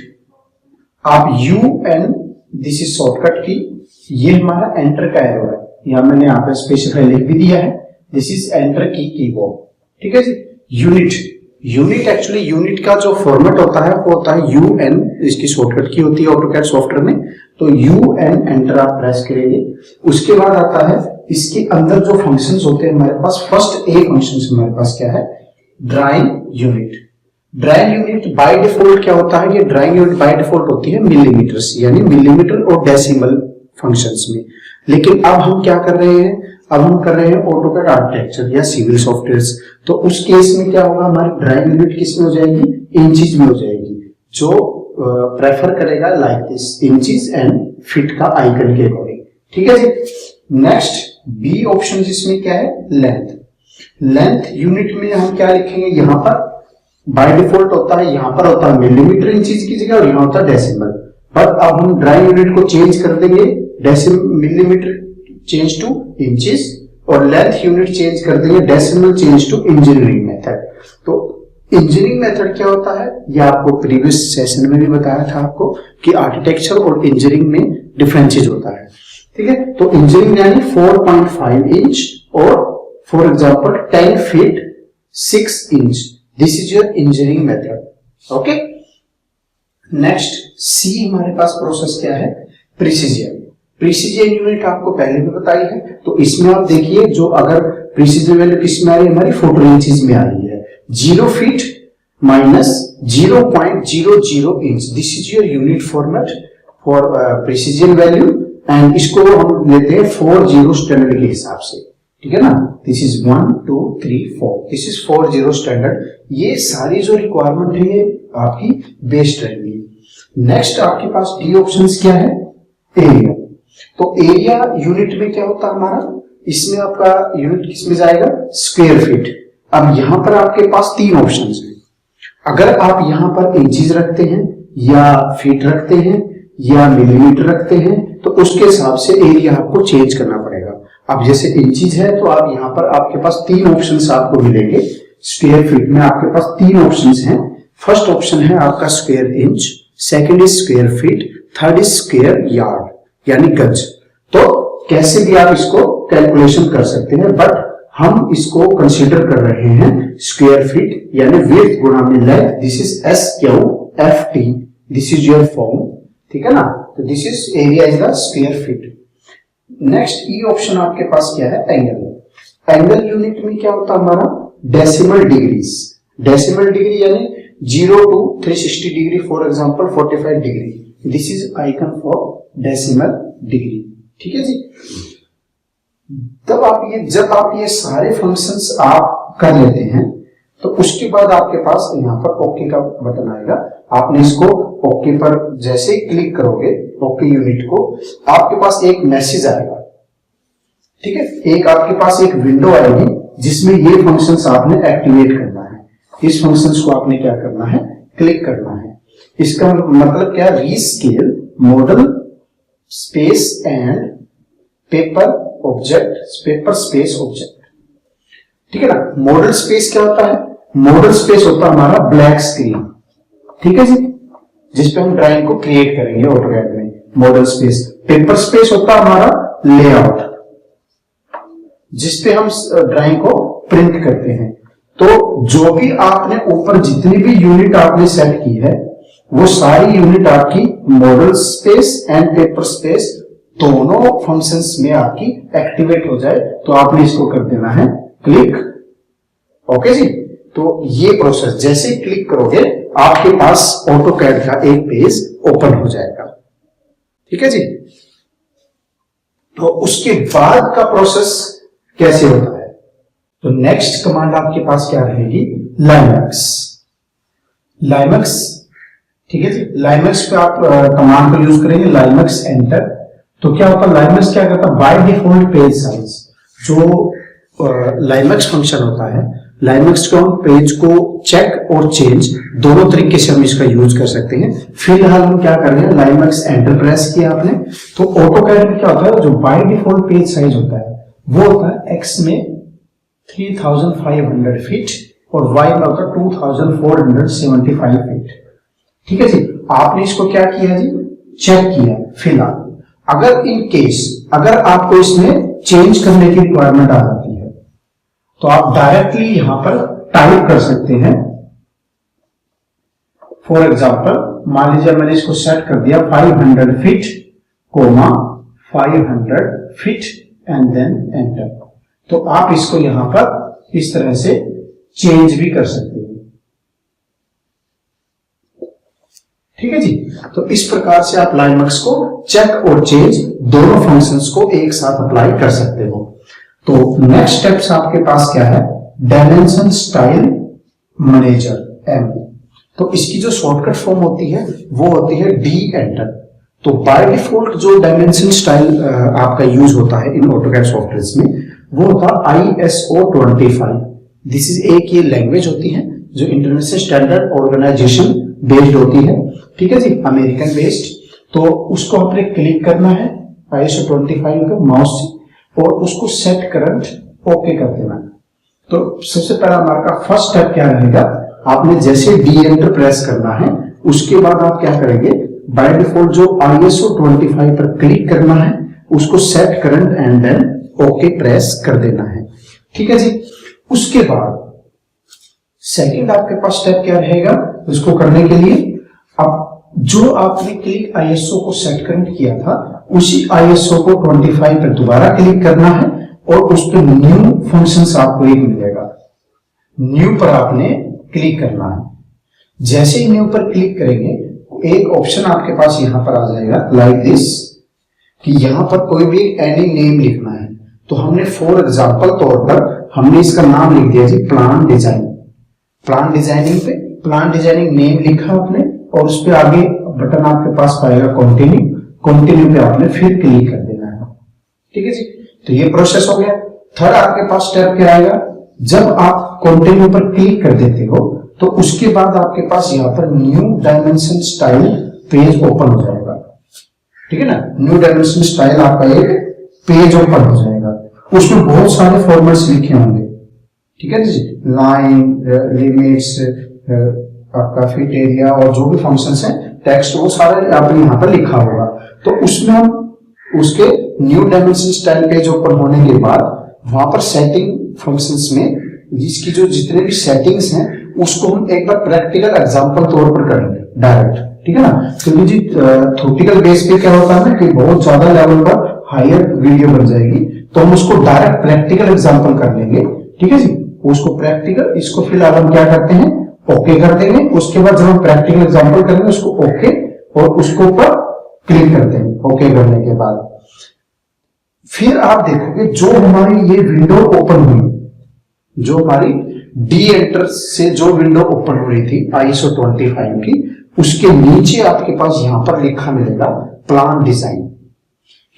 आप UN दिस इज शॉर्टकट की, ये हमारा एंटर का एरो है, यहाँ मैंने यहाँ पे स्पेसिफाई लिख भी दिया है, दिस इज एंटर की कीबोर्ड, ठीक है जी। यूनिट, यूनिट एक्चुअली यूनिट का जो फॉर्मेट होता है वो होता है UN, इसकी शॉर्टकट की होती है ऑटोकैड सॉफ्टवेयर में, तो UN एंटर आप प्रेस करेंगे। उसके बाद आता है इसके अंदर जो फंक्शंस होते हैं हमारे पास, फर्स्ट ए फंक्शन हमारे पास क्या है, drawing unit. Drawing unit by default क्या होता है कि ड्राइंग यूनिट बाय डिफॉल्ट होती है मिलीमीटर्स, यानी मिलीमीटर और डेसिमल फंक्शंस में। लेकिन अब हम क्या कर रहे हैं, अब हम कर रहे हैं ऑटोकैड आर्किटेक्चर या सिविल सॉफ्टवेयर्स, तो उस केस में क्या होगा, हमारी ड्राइंग यूनिट किस में हो जाएगी, इंचेस में हो जाएगी, जो प्रेफर करेगा like this, inches and feet का आइकन के अकॉर्डिंग, ठीक है जी। नेक्स्ट बी ऑप्शन जिसमें क्या है, लेंथ। लेंथ यूनिट में हम क्या लिखेंगे, यहां पर बाय डिफॉल्ट होता है, यहां पर होता है मिलीमीटर इंचेस की जगह और यहां होता है डेसिमल, पर अब हम ड्राइंग यूनिट को चेंज कर देंगे, मिलीमीटर चेंज टू इंचेस और लेंथ यूनिट चेंज कर देंगे decimal change to engineering method. तो इंजीनियरिंग मेथड क्या होता है, ये आपको प्रीवियस सेशन में भी बताया था आपको कि आर्किटेक्चर और इंजीनियरिंग में डिफरेंसेस होता है, ठीक है। तो इंजीनियरिंग यानी 4.5 इंच और for example 10 feet 6 inch, this is your engineering method, okay. Next see हमारे पास प्रोसेस क्या है, प्रिसीजन। प्रिसीजन यूनिट आपको पहले भी बताई है, तो इसमें आप देखिए जो अगर प्रिसीजन वैल्यू किसमें आ रही है, हमारी 40 इंचेस में आ रही है, 0 feet minus 0.00 inch, this is your unit format for precision value, and इसको हम लेते हैं 40 स्टैंडर्ड के हिसाब से, ठीक है ना। This is 1 2 3 4, this is 40 standard. ये सारी जो रिक्वायरमेंट है ये आपकी बेस्ड रहेगी। नेक्स्ट आपके पास डी ऑप्शंस क्या है, एरिया। तो एरिया यूनिट में क्या होता है हमारा, इसमें आपका यूनिट किसमें जाएगा, स्क्वायर फीट। अब यहां पर आपके पास 3 ऑप्शंस हैं, अगर आप यहां पर इंचेस रखते हैं या फीट रखते हैं या मिलीमीटर रखते हैं, तो उसके हिसाब से एरिया आपको चेंज करना पड़ेगा। अब जैसे इंचेस है तो आप यहां पर आपके पास 3 ऑप्शंस आपको मिलेंगे, स्क्वायर फीट में आपके पास 3 ऑप्शंस हैं। फर्स्ट ऑप्शन है आपका square inch, second is square feet, third is square yard यानी गज। तो कैसे भी आप इसको कैलकुलेशन कर सकते हैं, बट हम इसको कंसीडर कर रहे हैं स्क्वायर फीट यानी विड्थ गुणा में length, this is SQFT, this is your form, ठीक है ना। तो this is area is the square feet. Next E option आपके पास क्या है, एंगल। एंगल यूनिट में क्या होता है हमारा, डेसिमल डिग्रीज। डेसिमल डिग्री यानी 0 to 360 degree, for example 45 degree, this is icon for decimal degree, ठीक है जी। जब आप ये सारे फंक्शंस आप कर लेते हैं तो उसके बाद आपके पास यहाँ पर ओके का बटन आएगा, आपने इसको ओके पर जैसे ही क्लिक करोगे ओके यूनिट को, आपके पास एक मैसेज आएगा, ठीक है। एक आपके पास एक विंडो आएगी जिसमें ये फंक्शंस आपने एक्टिवेट करना है। इस फंक्शंस को आपने क्या करना है, क्लिक करना है। इसका मतलब क्या, rescale model space and paper object, paper space object, ठीक है ना। मॉडल स्पेस क्या होता है, मॉडल स्पेस होता है हमारा ब्लैक स्क्रीन, ठीक है जी, जिसपे हम ड्राइंग को क्रिएट करेंगे ऑटोकैड में, मॉडल स्पेस। पेपर स्पेस होता है हमारा लेआउट, जिसपे हम ड्राइंग को प्रिंट करते हैं। तो जो भी आपने ऊपर जितनी भी यूनिट आपने सेट की है वो सारी यूनिट आपकी model space and paper space दोनों फंक्शंस में आपकी एक्टिवेट हो जाए, तो आपने इसको कर देना है क्लिक, ओके जी। तो ये प्रोसेस जैसे ही क्लिक करोगे आपके पास ऑटोकैड का एक पेज ओपन हो जाएगा, ठीक है जी। तो उसके बाद का प्रोसेस कैसे होता है, तो नेक्स्ट कमांड आपके पास क्या रहेगी, लाइमैक्स। लाइमैक्स, ठीक है जी। लाइमैक्स पे आप कमांड को यूज करेंगे, लाइमैक्स एंटर। तो क्या होता है, लाइमैक्स क्या करता है, बाय डिफॉल्ट पेज साइज, जो लाइमैक्स फंक्शन होता है, लाइमैक्स को हम पेज को चेक और चेंज दोनों तरीके से हम इसका यूज कर सकते हैं। फिलहाल हम क्या कर रहे हैं, लाइमैक्स एंटर प्रेस किया आपने, तो ऑटोकैड में क्या होता है, जो बाय डिफॉल्ट पेज साइज होता है वो होता है एक्स में 3500 फीट और वाई में होता है 2475 फीट, ठीक है जी। आपने इसको क्या किया जी, चेक किया। फिलहाल अगर इन केस अगर आपको इसमें चेंज करने की रिक्वायरमेंट आ जाती है तो आप डायरेक्टली यहां पर टाइप कर सकते हैं। फॉर एग्जाम्पल मान लीजिए मैंने इसको सेट कर दिया 500 feet comma 500 feet and then enter. तो आप इसको यहां पर इस तरह से चेंज भी कर सकते हैं। ठीक है जी। तो इस प्रकार से आप लाइनवर्क्स को चेक और चेंज दोनों फंक्शंस को एक साथ अप्लाई कर सकते हो। तो नेक्स्ट स्टेप्स आपके पास क्या है, डायमेंशन स्टाइल मैनेजर एम। तो इसकी जो शॉर्टकट फॉर्म होती है वो होती है डी एंटर। तो बाय डिफॉल्ट जो डायमेंशन स्टाइल आपका यूज होता है इन ऑटोकैड सॉफ्टवेयर्स में वो होता है ISO 25। दिस इज एक ये लैंग्वेज होती है जो इंटरनेशनल स्टैंडर्ड ऑर्गेनाइजेशन बेस्ड होती है। ठीक है जी, अमेरिकन बेस्ड। तो उसको आपने क्लिक करना है ISO 25 पे माउस से और उसको सेट करंट ओके कर देना है। तो सबसे पहला हमारा फर्स्ट स्टेप क्या रहेगा, आपने जैसे डी एंटर प्रेस करना है उसके बाद आप क्या करेंगे, बाय डिफॉल्ट जो ISO 25 पर क्लिक करना है उसको set current and then okay press कर देना है। ठीक है जी। उसके बाद सेकंड आपके पास स्टेप क्या रहेगा, इसको करने के लिए अब जो आपने क्लिक ISO को सेट करंट किया था उसी ISO को 25 पर दोबारा क्लिक करना है और उस पर न्यू फंक्शंस आपको एक मिलेगा। न्यू पर आपने क्लिक करना है। जैसे ही न्यू पर क्लिक करेंगे एक ऑप्शन आपके पास यहां पर आ जाएगा लाइक दिस कि यहां पर कोई भी एनी नेम लिखना है। तो हमने फॉर एग्जांपल तौर पर हमने इसका नाम लिख दिया जी प्लान डिजाइन। प्लान डिजाइनिंग पे प्लान डिजाइनिंग नेम लिखा आपने और उस पर आगे बटन आपके पास पाएगा कंटिन्यू। कंटिन्यू पे आपने फिर क्लिक कर देना है। ठीक है जी। तो ये प्रोसेस हो गया। थर्ड आपके पास स्टेप क्या आएगा, जब आप कंटिन्यू पर क्लिक कर देते हो तो उसके बाद आपके पास यहाँ पर new dimension style page open हो जाएगा। ठीक है ना, न्यू डायमेंशन स्टाइल आपका एक पेज ओपन हो जाएगा। उसमें बहुत सारे फॉर्मेट्स लिखे होंगे। ठीक है जी, लाइन, लिमिट्स, आपका फिट एरिया और जो भी फंक्शंस हैं, टेक्स्ट, वो सारे आपने यहाँ पर लिखा होगा। तो उसमें हम उसके new dimension style page open होने के बाद वहां पर सेटिंग फंक्शंस में इसकी जो जितने भी सेटिंग्स हैं उसको हम एक बार प्रैक्टिकल एग्जांपल तौर पर करेंगे डायरेक्ट। ठीक है ना, क्योंकि जी थ्योरेटिकल बेस पे क्या होता है ना कि बहुत ज्यादा लेवल पर हायर वीडियो बन जाएगी, तो हम उसको डायरेक्ट प्रैक्टिकल एग्जांपल कर लेंगे। ठीक है जी, उसको प्रैक्टिकल, इसको फिलहाल हम क्या करते हैं ओके कर देंगे। उसके बाद जब हम प्रैक्टिकल एग्जांपल करेंगे उसको ओके और उसको ऊपर क्लिक करते हैं। ओके करने के बाद फिर आप देखोगे जो हमारी ये विंडो ओपन हुई, जो हमारी डी एंटर से जो विंडो ओपन हो रही थी ISO 25 की, उसके नीचे आपके पास यहां पर लिखा मिलेगा प्लान डिजाइन।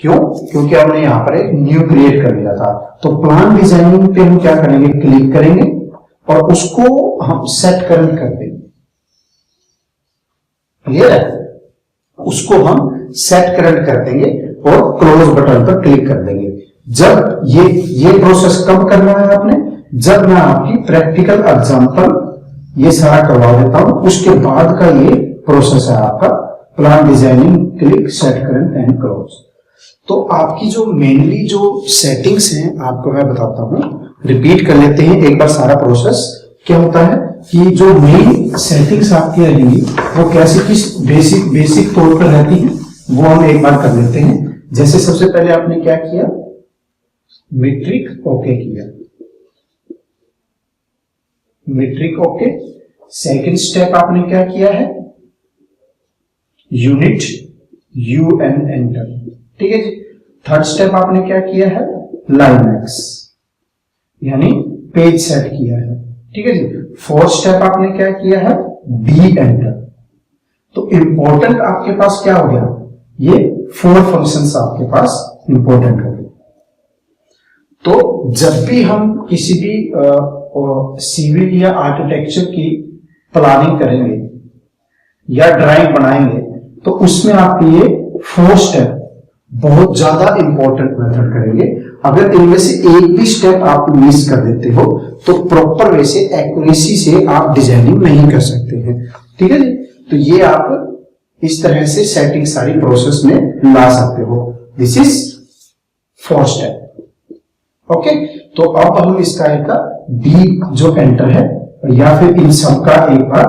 क्यों? क्योंकि हमने यहां पर एक न्यू क्रिएट कर लिया था। तो प्लान डिजाइनिंग पे हम क्या करेंगे, क्लिक करेंगे और उसको हम सेट करंट कर देंगे। क्लियर है? उसको हम सेट करंट कर देंगे और क्लोज बटन पर क्लिक कर देंगे। जब ये प्रोसेस कब करना है आपने, जब मैं आपकी प्रैक्टिकल एग्जांपल ये सारा करवा देता हूं, उसके बाद का ये प्रोसेस है आपका plan designing, click, set current and close. तो आपकी जो मेनली जो सेटिंग्स हैं आपको मैं बताता हूं, रिपीट कर लेते हैं एक बार सारा प्रोसेस। क्या होता है कि जो मेन सेटिंग्स आपकी रहेंगी वो कैसे किस बेसिक तौर पर रहती है वो हम एक बार कर लेते हैं। जैसे सबसे पहले आपने क्या किया, मीट्रिक ओके किया, मीट्रिक ओके। सेकंड स्टेप आपने क्या किया है, यूनिट UN एंटर। ठीक है जी। थर्ड स्टेप आपने क्या किया है, लाइनएक्स यानी पेज सेट किया है। ठीक है जी। फोर्थ स्टेप आपने क्या किया है, डी एंटर। तो इंपॉर्टेंट आपके पास क्या हो गया, ये 4 फंक्शंस आपके पास इंपॉर्टेंट हो गए। तो जब भी हम किसी भी सिविल या आर्किटेक्चर की प्लानिंग करेंगे या ड्राइंग बनाएंगे तो उसमें आप ये 4 स्टेप बहुत ज्यादा इंपॉर्टेंट मेथड करेंगे। अगर इनमें से एक भी स्टेप आप मिस कर देते हो तो प्रॉपर वे से एक्यूरेसी से आप डिजाइनिंग नहीं कर सकते हैं। ठीक है जी। तो ये आप इस तरह से सेटिंग सारी प्रोसेस में ला सकते हो। This is 4 step. ओके, तो अब हम इसका एक डी जो एंटर है या फिर इन सब का एक बार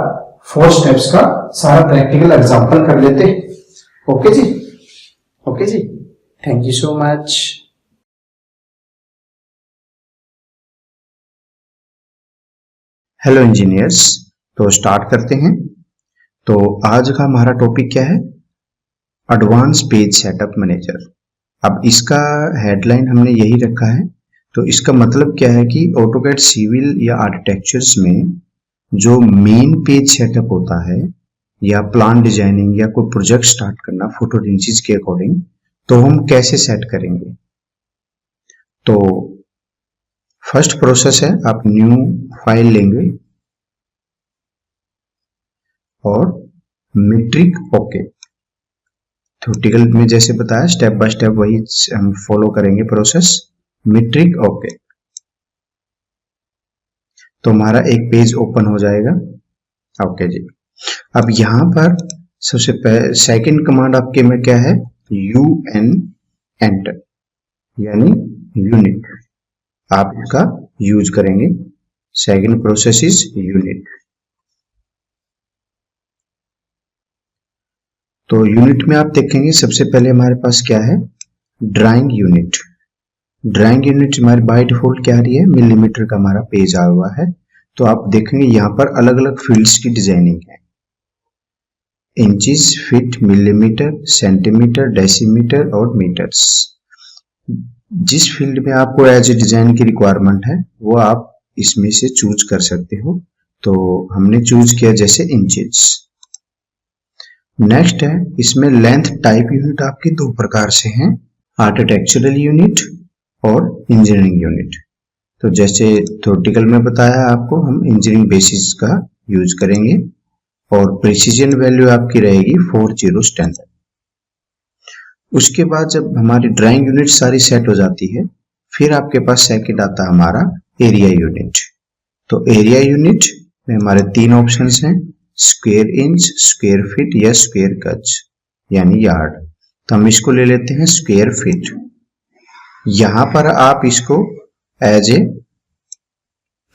4 स्टेप्स का सारा प्रैक्टिकल एग्जांपल कर लेते हैं। ओके जी, ओके जी, thank you so much. Hello engineers, तो स्टार्ट करते हैं। तो आज का हमारा टॉपिक क्या है? Advance page setup manager. अब इसका हेडलाइन हमने यही रखा है। तो इसका मतलब क्या है कि ऑटोकैड सिविल या आर्किटेक्चर्स में जो मेन पेज सेटअप होता है या प्लान डिजाइनिंग या कोई प्रोजेक्ट स्टार्ट करना फोटोरेंसिस के अकॉर्डिंग, तो हम कैसे सेट करेंगे। तो फर्स्ट प्रोसेस है, आप न्यू फाइल लेंगे और मीट्रिक ओके। थ्योरेटिकल में जैसे बताया स्टेप बाय स्टेप वही हम फॉलो करेंगे प्रोसेस। मीट्रिक ओके, तो हमारा एक पेज ओपन हो जाएगा। ओके जी, अब यहां पर सबसे पहले सेकंड कमांड आपके में क्या है? UN एंटर, यानी यूनिट आप इसका यूज करेंगे। Second process is unit. तो यूनिट में आप देखेंगे सबसे पहले हमारे पास क्या है? Drawing unit. ड्राइंग यूनिट हमारी बाय डिफॉल्ट क्या आ रही है? मिलीमीटर का हमारा पेज आया हुआ है। तो आप देखेंगे यहाँ पर अलग अलग फील्ड्स की डिजाइनिंग है। Inches, feet, millimetre, centimetre, decimetre और मीटर्स। जिस फील्ड में आपको एज ए डिजाइन की रिक्वायरमेंट है वो आप इसमें से चूज कर सकते हो। तो हमने चूज किया जैसे इंचेस। नेक्स्ट है, इसमें लेंथ टाइप यूनिट आपके 2 प्रकार से हैं, आर्किटेक्चरल यूनिट और इंजीनियरिंग यूनिट। तो जैसे थ्योरेटिकल में बताया आपको, हम इंजीनियरिंग बेसिस का यूज करेंगे और प्रिसीजन वैल्यू आपकी रहेगी 40 स्टैंडर्ड। उसके बाद जब हमारी ड्राइंग यूनिट सारी सेट हो जाती है, फिर आपके पास सेकंड आता है हमारा एरिया यूनिट। तो एरिया यूनिट में हमारे 3 ऑप्शंस हैं, स्क्वायर इंच, स्क्वायर फीट या स्क्वायर गज यानी यार्ड। तो हम इसको ले लेते हैं स्क्वायर फीट। यहां पर आप इसको एज ए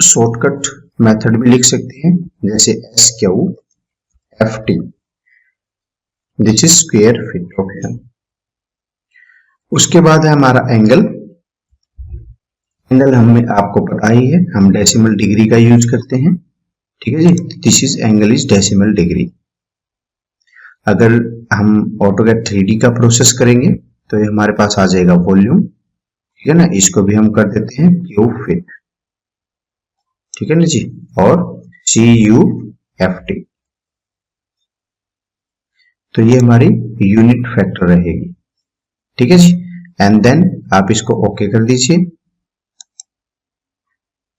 शॉर्टकट मेथड भी लिख सकते हैं, जैसे SQFT, this is square feet option. उसके बाद है हमारा एंगल। एंगल हमें आपको पता ही है, हम डेसिमल डिग्री का यूज करते हैं। ठीक है जी, this is angle is decimal degree. अगर हम AutoCAD 3D का प्रोसेस करेंगे तो ये हमारे पास आ जाएगा वॉल्यूम। ठीक है ना, इसको भी हम कर देते हैं क्यूब फीट। ठीक है ना जी, और CUFT। तो ये हमारी यूनिट फैक्टर रहेगी। ठीक है जी, एंड देन आप इसको ओके कर दीजिए।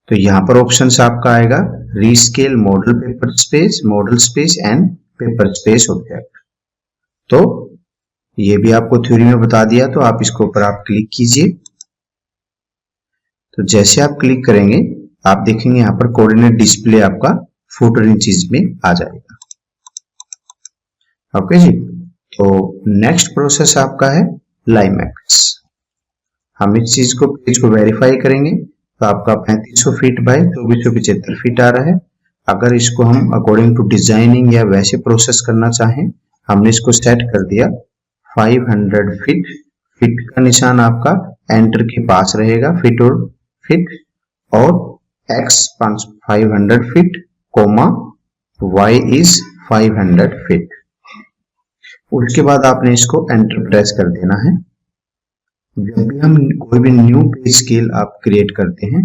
तो यहां पर ऑप्शंस आपका आएगा rescale model paper space, model space and paper space object. तो ये भी आपको थ्योरी में बता दिया, तो आप इसके ऊपर आप क्लिक कीजिए। तो जैसे आप क्लिक करेंगे आप देखेंगे यहां पर कोऑर्डिनेट डिस्प्ले आपका फुट इंचेस में आ जाएगा। ओके जी, तो नेक्स्ट प्रोसेस आपका है लाइमैक्स। हम इस चीज को पेज को वेरीफाई करेंगे। तो आपका 3500 फीट बाय 2475 फीट आ रहा है। अगर इसको हम अकॉर्डिंग टू डिजाइनिंग या वैसे प्रोसेस करना चाहें, हमने इसको सेट कर दिया 500 फीट। फीट का निशान आपका एंटर के पास रहेगा, फीट और फीट, और x 500 feet, comma y is 500 feet. उसके बाद आपने इसको एंटर प्रेस कर देना है। जब भी हम कोई भी न्यू पेज स्केल आप क्रिएट करते हैं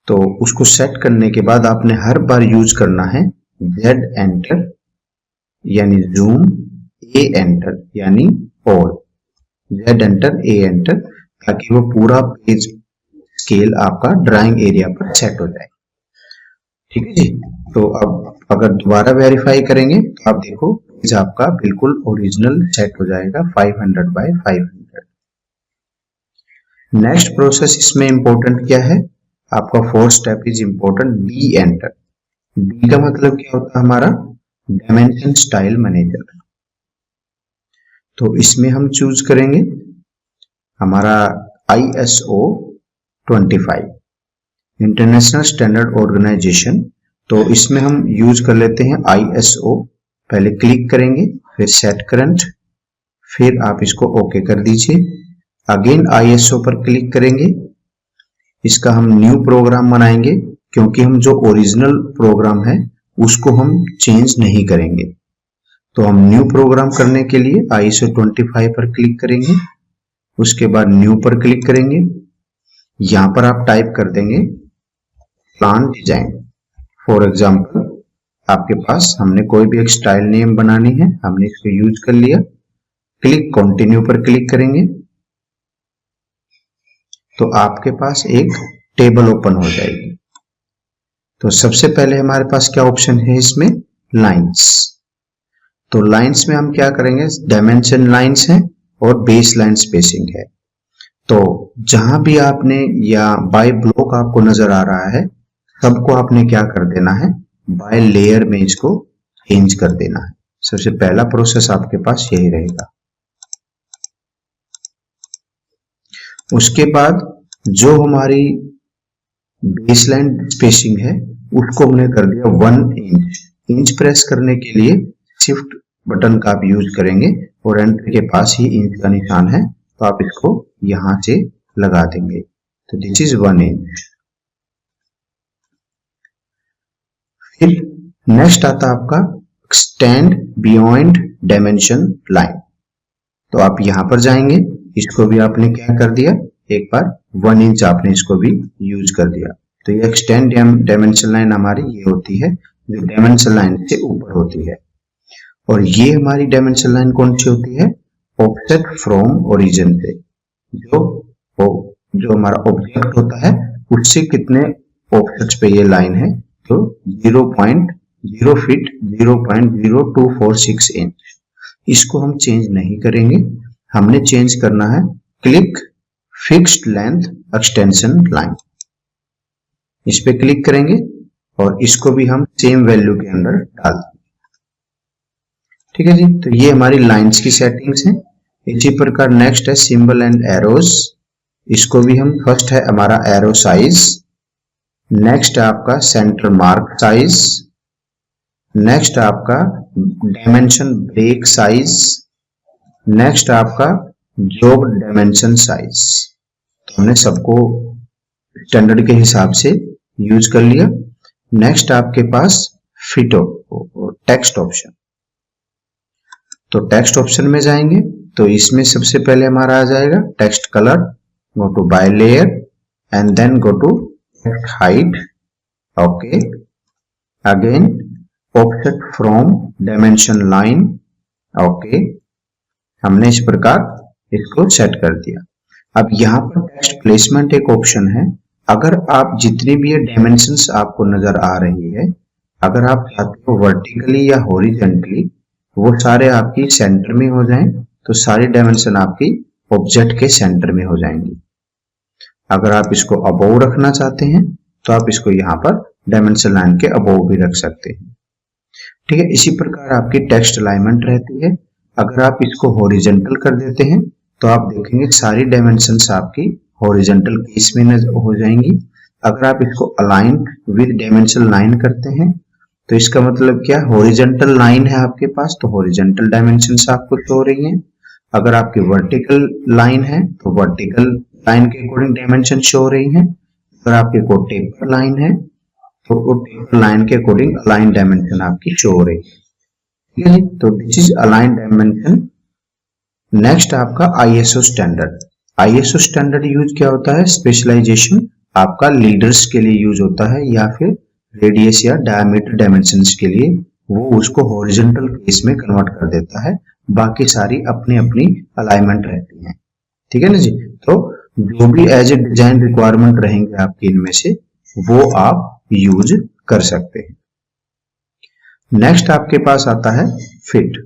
तो उसको सेट करने के बाद आपने हर बार यूज करना है Z एंटर यानी जूम, A एंटर यानी all, Z enter A enter, ताकि वो पूरा पेज स्केल आपका ड्राइंग एरिया पर सेट हो जाए। ठीक है जी, तो अब अगर दोबारा वेरीफाई करेंगे तो आप देखो पेज आपका बिल्कुल ओरिजिनल सेट हो जाएगा 500 बाय 500। नेक्स्ट प्रोसेस इसमें इंपॉर्टेंट क्या है? आपका 4th step is important, D enter. D का मतलब क्या होता है हमारा? Dimension style manager. तो इसमें हम चूज करेंगे हमारा ISO 25 इंटरनेशनल स्टैंडर्ड ऑर्गेनाइजेशन। तो इसमें हम यूज कर लेते हैं ISO। पहले क्लिक करेंगे, फिर सेट करंट, फिर आप इसको ओके कर दीजिए। अगेन ISO पर क्लिक करेंगे, इसका हम न्यू प्रोग्राम बनाएंगे क्योंकि हम जो ओरिजिनल प्रोग्राम है उसको हम चेंज नहीं करेंगे। तो हम न्यू प्रोग्राम करने के लिए ISO 25 पर क्लिक करेंगे, उसके बाद न्यू पर क्लिक करेंगे। यहां पर आप टाइप कर देंगे प्लान डिजाइन। फॉर एग्जांपल आपके पास हमने कोई भी एक स्टाइल नेम बनानी है, हमने इसको यूज कर लिया। क्लिक कंटिन्यू पर क्लिक करेंगे तो आपके पास एक टेबल ओपन हो जाएगी। तो सबसे पहले हमारे पास क्या ऑप्शन है इसमें, लाइंस। तो लाइंस में हम क्या करेंगे, डायमेंशन लाइंस है और बेस लाइन स्पेसिंग है। तो जहां भी आपने या बाय ब्लॉक आपको नजर आ रहा है, सबको आपने क्या कर देना है, बाय लेयर में इसको चेंज कर देना है। सबसे पहला प्रोसेस आपके पास यही रहेगा। उसके बाद जो हमारी बेसलाइन स्पेसिंग है उसको हमने कर दिया 1 इंच। इंच प्रेस करने के लिए शिफ्ट बटन का आप यूज करेंगे और एंटर के पास ही इंच का निशान है, तो आप इसको यहां से लगा देंगे। तो दिस इज 1 इंच। फिर नेक्स्ट आता है आपका एक्सटेंड बियॉन्ड डायमेंशन लाइन। तो आप यहां पर जाएंगे, इसको भी आपने क्या कर दिया, एक बार 1 इंच आपने इसको भी यूज कर दिया। तो ये एक्सटेंड डायमेंशन लाइन हमारी ये होती है जो डायमेंशन लाइन से ऊपर होती है। और ये हमारी डायमेंशन लाइन कौन सी होती है, ऑफसेट फ्रॉम ओरिजिन से, जो हमारा ऑब्जेक्ट होता है उससे कितने ऑफसेट पे ये लाइन है, तो 0.0 फीट 0.0246 इंच। इसको हम चेंज नहीं करेंगे, हमने चेंज करना है click fixed length extension line. इस पे क्लिक करेंगे और इसको भी हम सेम वैल्यू के अंदर डाल देंगे। ठीक है जी, तो ये हमारी लाइंस की सेटिंग्स हैं। इसी प्रकार नेक्स्ट है सिंबल एंड एरोज। इसको भी हम, फर्स्ट है हमारा एरो साइज, नेक्स्ट है आपका सेंटर मार्क साइज, नेक्स्ट आपका डायमेंशन ब्रेक साइज, नेक्स्ट आपका जॉब डायमेंशन साइज। तो हमने सबको स्टैंडर्ड के हिसाब से यूज कर लिया। नेक्स्ट आपके पास फिट टेक्स्ट ऑप्शन। तो टेक्स्ट ऑप्शन में जाएंगे तो इसमें सबसे पहले हमारा आ जाएगा text colour, go to by layer and then go to text height. Okay, again offset from dimension line. Okay, हमने इस प्रकार इसको सेट कर दिया। अब यहाँ पर टेक्स्ट प्लेसमेंट एक ऑप्शन है। अगर आप जितनी भी ये डायमेंशंस आपको नजर आ रही है, अगर आप चाहते हो वर्टिकली या हॉरिजॉन्टली वो सारे आपकी सेंटर में हो जाएं, तो सारी डायमेंशन आपकी ऑब्जेक्ट के सेंटर में हो जाएंगी। अगर आप इसको अबोव रखना चाहते हैं तो आप इसको यहाँ पर डायमेंशन लाइन के अबोव भी रख सकते हैं। ठीक है, इसी प्रकार आपकी टेक्स्ट अलाइनमेंट रहती है। अगर आप इसको हॉरिजॉन्टल कर देते हैं तो आप देखेंगे सारी डायमेंशंस आपकी हॉरिजॉन्टल केस में हो जाएंगी। अगर आप इसको अलाइन विद डायमेंशन लाइन करते हैं तो इसका मतलब क्या, हॉरिजॉन्टल लाइन है आपके पास तो हॉरिजॉन्टल डायमेंशंस आपको शो हो रही हैं। अगर आपकी वर्टिकल लाइन है तो वर्टिकल लाइन के अकॉर्डिंग डायमेंशन शो हो रही हैं। अगर आपके को टेपर लाइन है तो वो टेपर लाइन के अकॉर्डिंग अलाइन डायमेंशन आपकी शो हो रही है। ठीक है जी, तो this is align dimension. Next आपका ISO standard. ISO standard use क्या होता है, स्पेशलाइजेशन आपका लीडर्स के लिए यूज होता है या फिर रेडियस या डायमीटर डायमेंशंस के लिए, वो उसको हॉरिजॉन्टल केस में कन्वर्ट कर देता है। बाकी सारी अपनी अपनी अलाइनमेंट रहती हैं। ठीक है ना जी, तो जो भी एज ए डिजाइन रिक्वायरमेंट रहेंगे आपकी इनमें से वो आप यूज कर सकते हैं। नेक्स्ट आपके पास आता है फिट।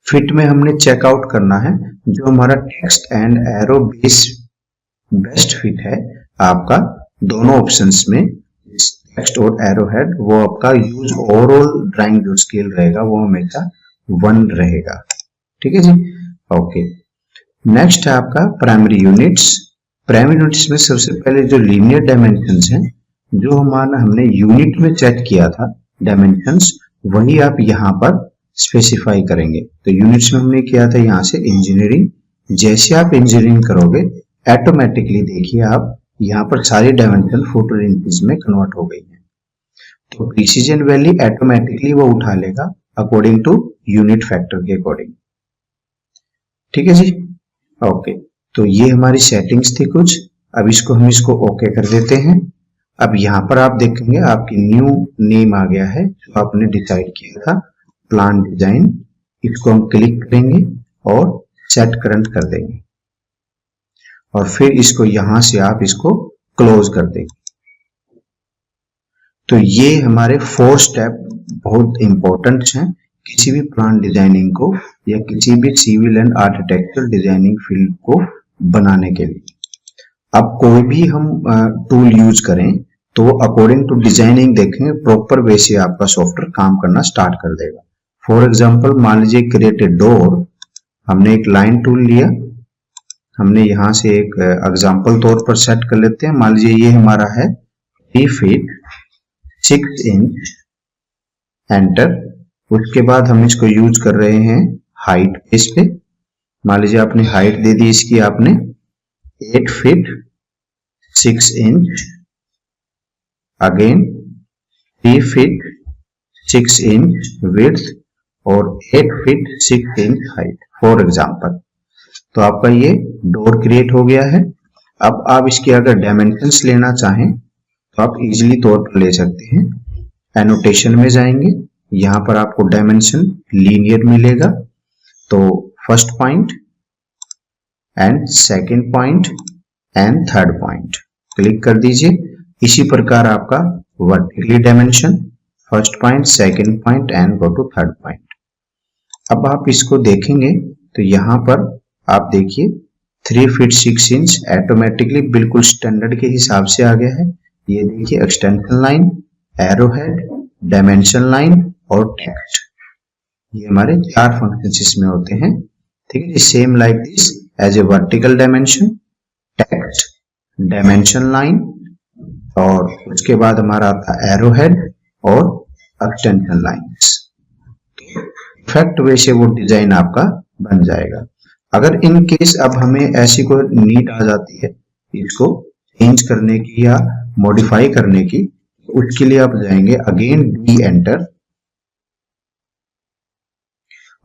फिट में हमने चेकआउट करना है जो हमारा text and arrow best fit है आपका दोनों ऑप्शंस में, टेक्स्ट और एरो हेड, वो आपका यूज ओवरऑल ड्राइंग जो स्केल रहेगा वो हमेशा 1 रहेगा। ठीक है जी। ओके, नेक्स्ट है आपका प्राइमरी यूनिट्स। प्राइमरी यूनिट्स में सबसे पहले जो लीनियर डायमेंशंस हैं, जो हमने यूनिट में चेक किया था डायमेंशंस, वही आप यहाँ पर स्पेसिफाई करेंगे। तो यूनिट्स में हमने किया था यहाँ से इंजीनियरिंग। जैसे आप इंजीनियरिंग करोगे ऑटोमेटिकली देखिए आप यहाँ पर सारी डायमेंशन फुट इंचेस में कन्वर्ट हो गई है। तो प्रिसीजन वैल्यू ऑटोमेटिकली वो उठा लेगा अकॉर्डिंग टू यूनिट फैक्टर के अकॉर्डिंग। ठीक है जी। ओके, तो ये हमारी सेटिंग्स थी कुछ। अब हम इसको ओके कर देते हैं। अब यहाँ पर आप देखेंगे आपकी न्यू नेम आ गया है जो आपने डिसाइड किया था, प्लान डिजाइन। इसको हम क्लिक करेंगे और सेट करंट कर देंगे और फिर इसको यहां से आप इसको क्लोज कर देंगे। तो ये हमारे 4 स्टेप बहुत इंपॉर्टेंट हैं किसी भी प्लान डिजाइनिंग को या किसी भी civil and architectural designing field को बनाने के लिए। अब कोई भी हम टूल यूज करें तो अकॉर्डिंग टू डिजाइनिंग देखेंगे प्रॉपर वे से आपका सॉफ्टवेयर काम करना स्टार्ट कर देगा। फॉर एग्जांपल मान लीजिए क्रिएट ए डोर, हमने एक लाइन टूल लिया, हमने यहां से एक एग्जांपल तौर पर सेट कर लेते हैं। मान लीजिए ये हमारा है 3 फीट 6 इंच, एंटर। उसके बाद हम इसको यूज कर रहे हैं हाइट बेस पे। मान लीजिए आपने हाइट दे दी इसकी आपने 8 feet 6 inch, again 3 feet 6 inch width और 8 feet 6 inch height for example. तो आपका ये डोर क्रिएट हो गया है। अब आप इसके अगर डायमेंशंस लेना चाहें तो आप इजीली तौर पर ले सकते हैं। एनोटेशन में जाएंगे, यहां पर आपको डायमेंशन लीनियर मिलेगा। तो first point and second point and third point click कर दीजिए। इसी प्रकार आपका vertically dimension first point second point and go to third point. अब आप इसको देखेंगे तो यहां पर आप देखिए 3 फीट 6 इंच ऑटोमेटिकली बिल्कुल स्टैंडर्ड के हिसाब से आ गया है। ये देखिए extension line, arrow head, dimension line और टेक्स्ट, ये हमारे 4 फंक्शन इसमें होते हैं। ठीक है, same like this as a vertical dimension, text, dimension line और उसके बाद हमारा आता है एरो हेड और एक्सटेंशन लाइन्स। परफेक्ट वे से वो डिजाइन आपका बन जाएगा। अगर इन केस अब हमें ऐसी कोई नीड आ जाती है इसको चेंज करने की या मॉडिफाई करने की, उसके लिए आप जाएंगे अगेन डी एंटर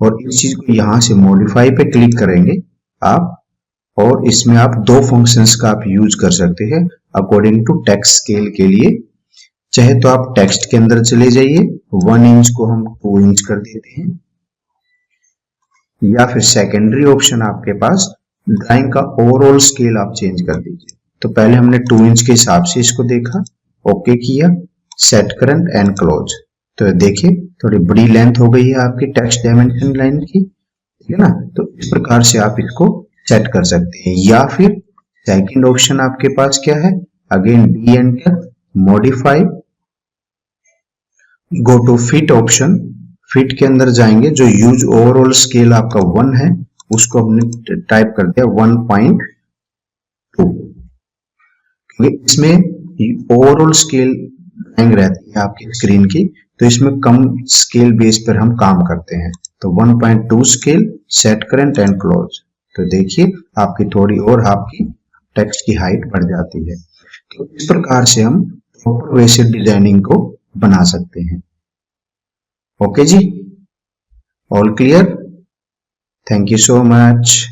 और इस चीज को यहां से मॉडिफाई पे क्लिक करेंगे आप, और इसमें आप 2 फंक्शंस का आप यूज कर सकते हैं अकॉर्डिंग टू टेक्स्ट स्केल के लिए। चाहे तो आप टेक्स्ट के अंदर चले जाइए, 1 इंच को हम 2 इंच कर देते हैं, या फिर सेकेंडरी ऑप्शन आपके पास ड्राइंग का ओवरऑल स्केल आप चेंज कर दीजिए। तो पहले हमने 2 इंच के हिसाब से इसको देखा, ओके किया, सेट करंट एंड क्लोज। तो देखिए थोड़ी बड़ी लेंथ हो गई है आपकी टेक्स्ट डायमेंशन लाइन की, ठीक है ना। तो इस प्रकार से आप इसको सेट कर सकते हैं। या फिर सेकंड ऑप्शन आपके पास क्या है, again D enter, modify, go to fit option. Fit के अंदर जाएंगे, जो यूज ओवरऑल स्केल आपका 1 है उसको हमने टाइप कर दिया 1.2, क्योंकि इसमें ओवरऑल स्केल ड्राइंग रहती है आपकी स्क्रीन की, तो इसमें कम स्केल बेस पर हम काम करते हैं। तो 1.2 scale, set current and close. तो देखिए आपकी थोड़ी और आपकी टेक्स्ट की हाइट बढ़ जाती है। तो इस प्रकार से हम प्रॉपर वे से डिजाइनिंग को बना सकते हैं। ओके जी, all clear? Thank you so much.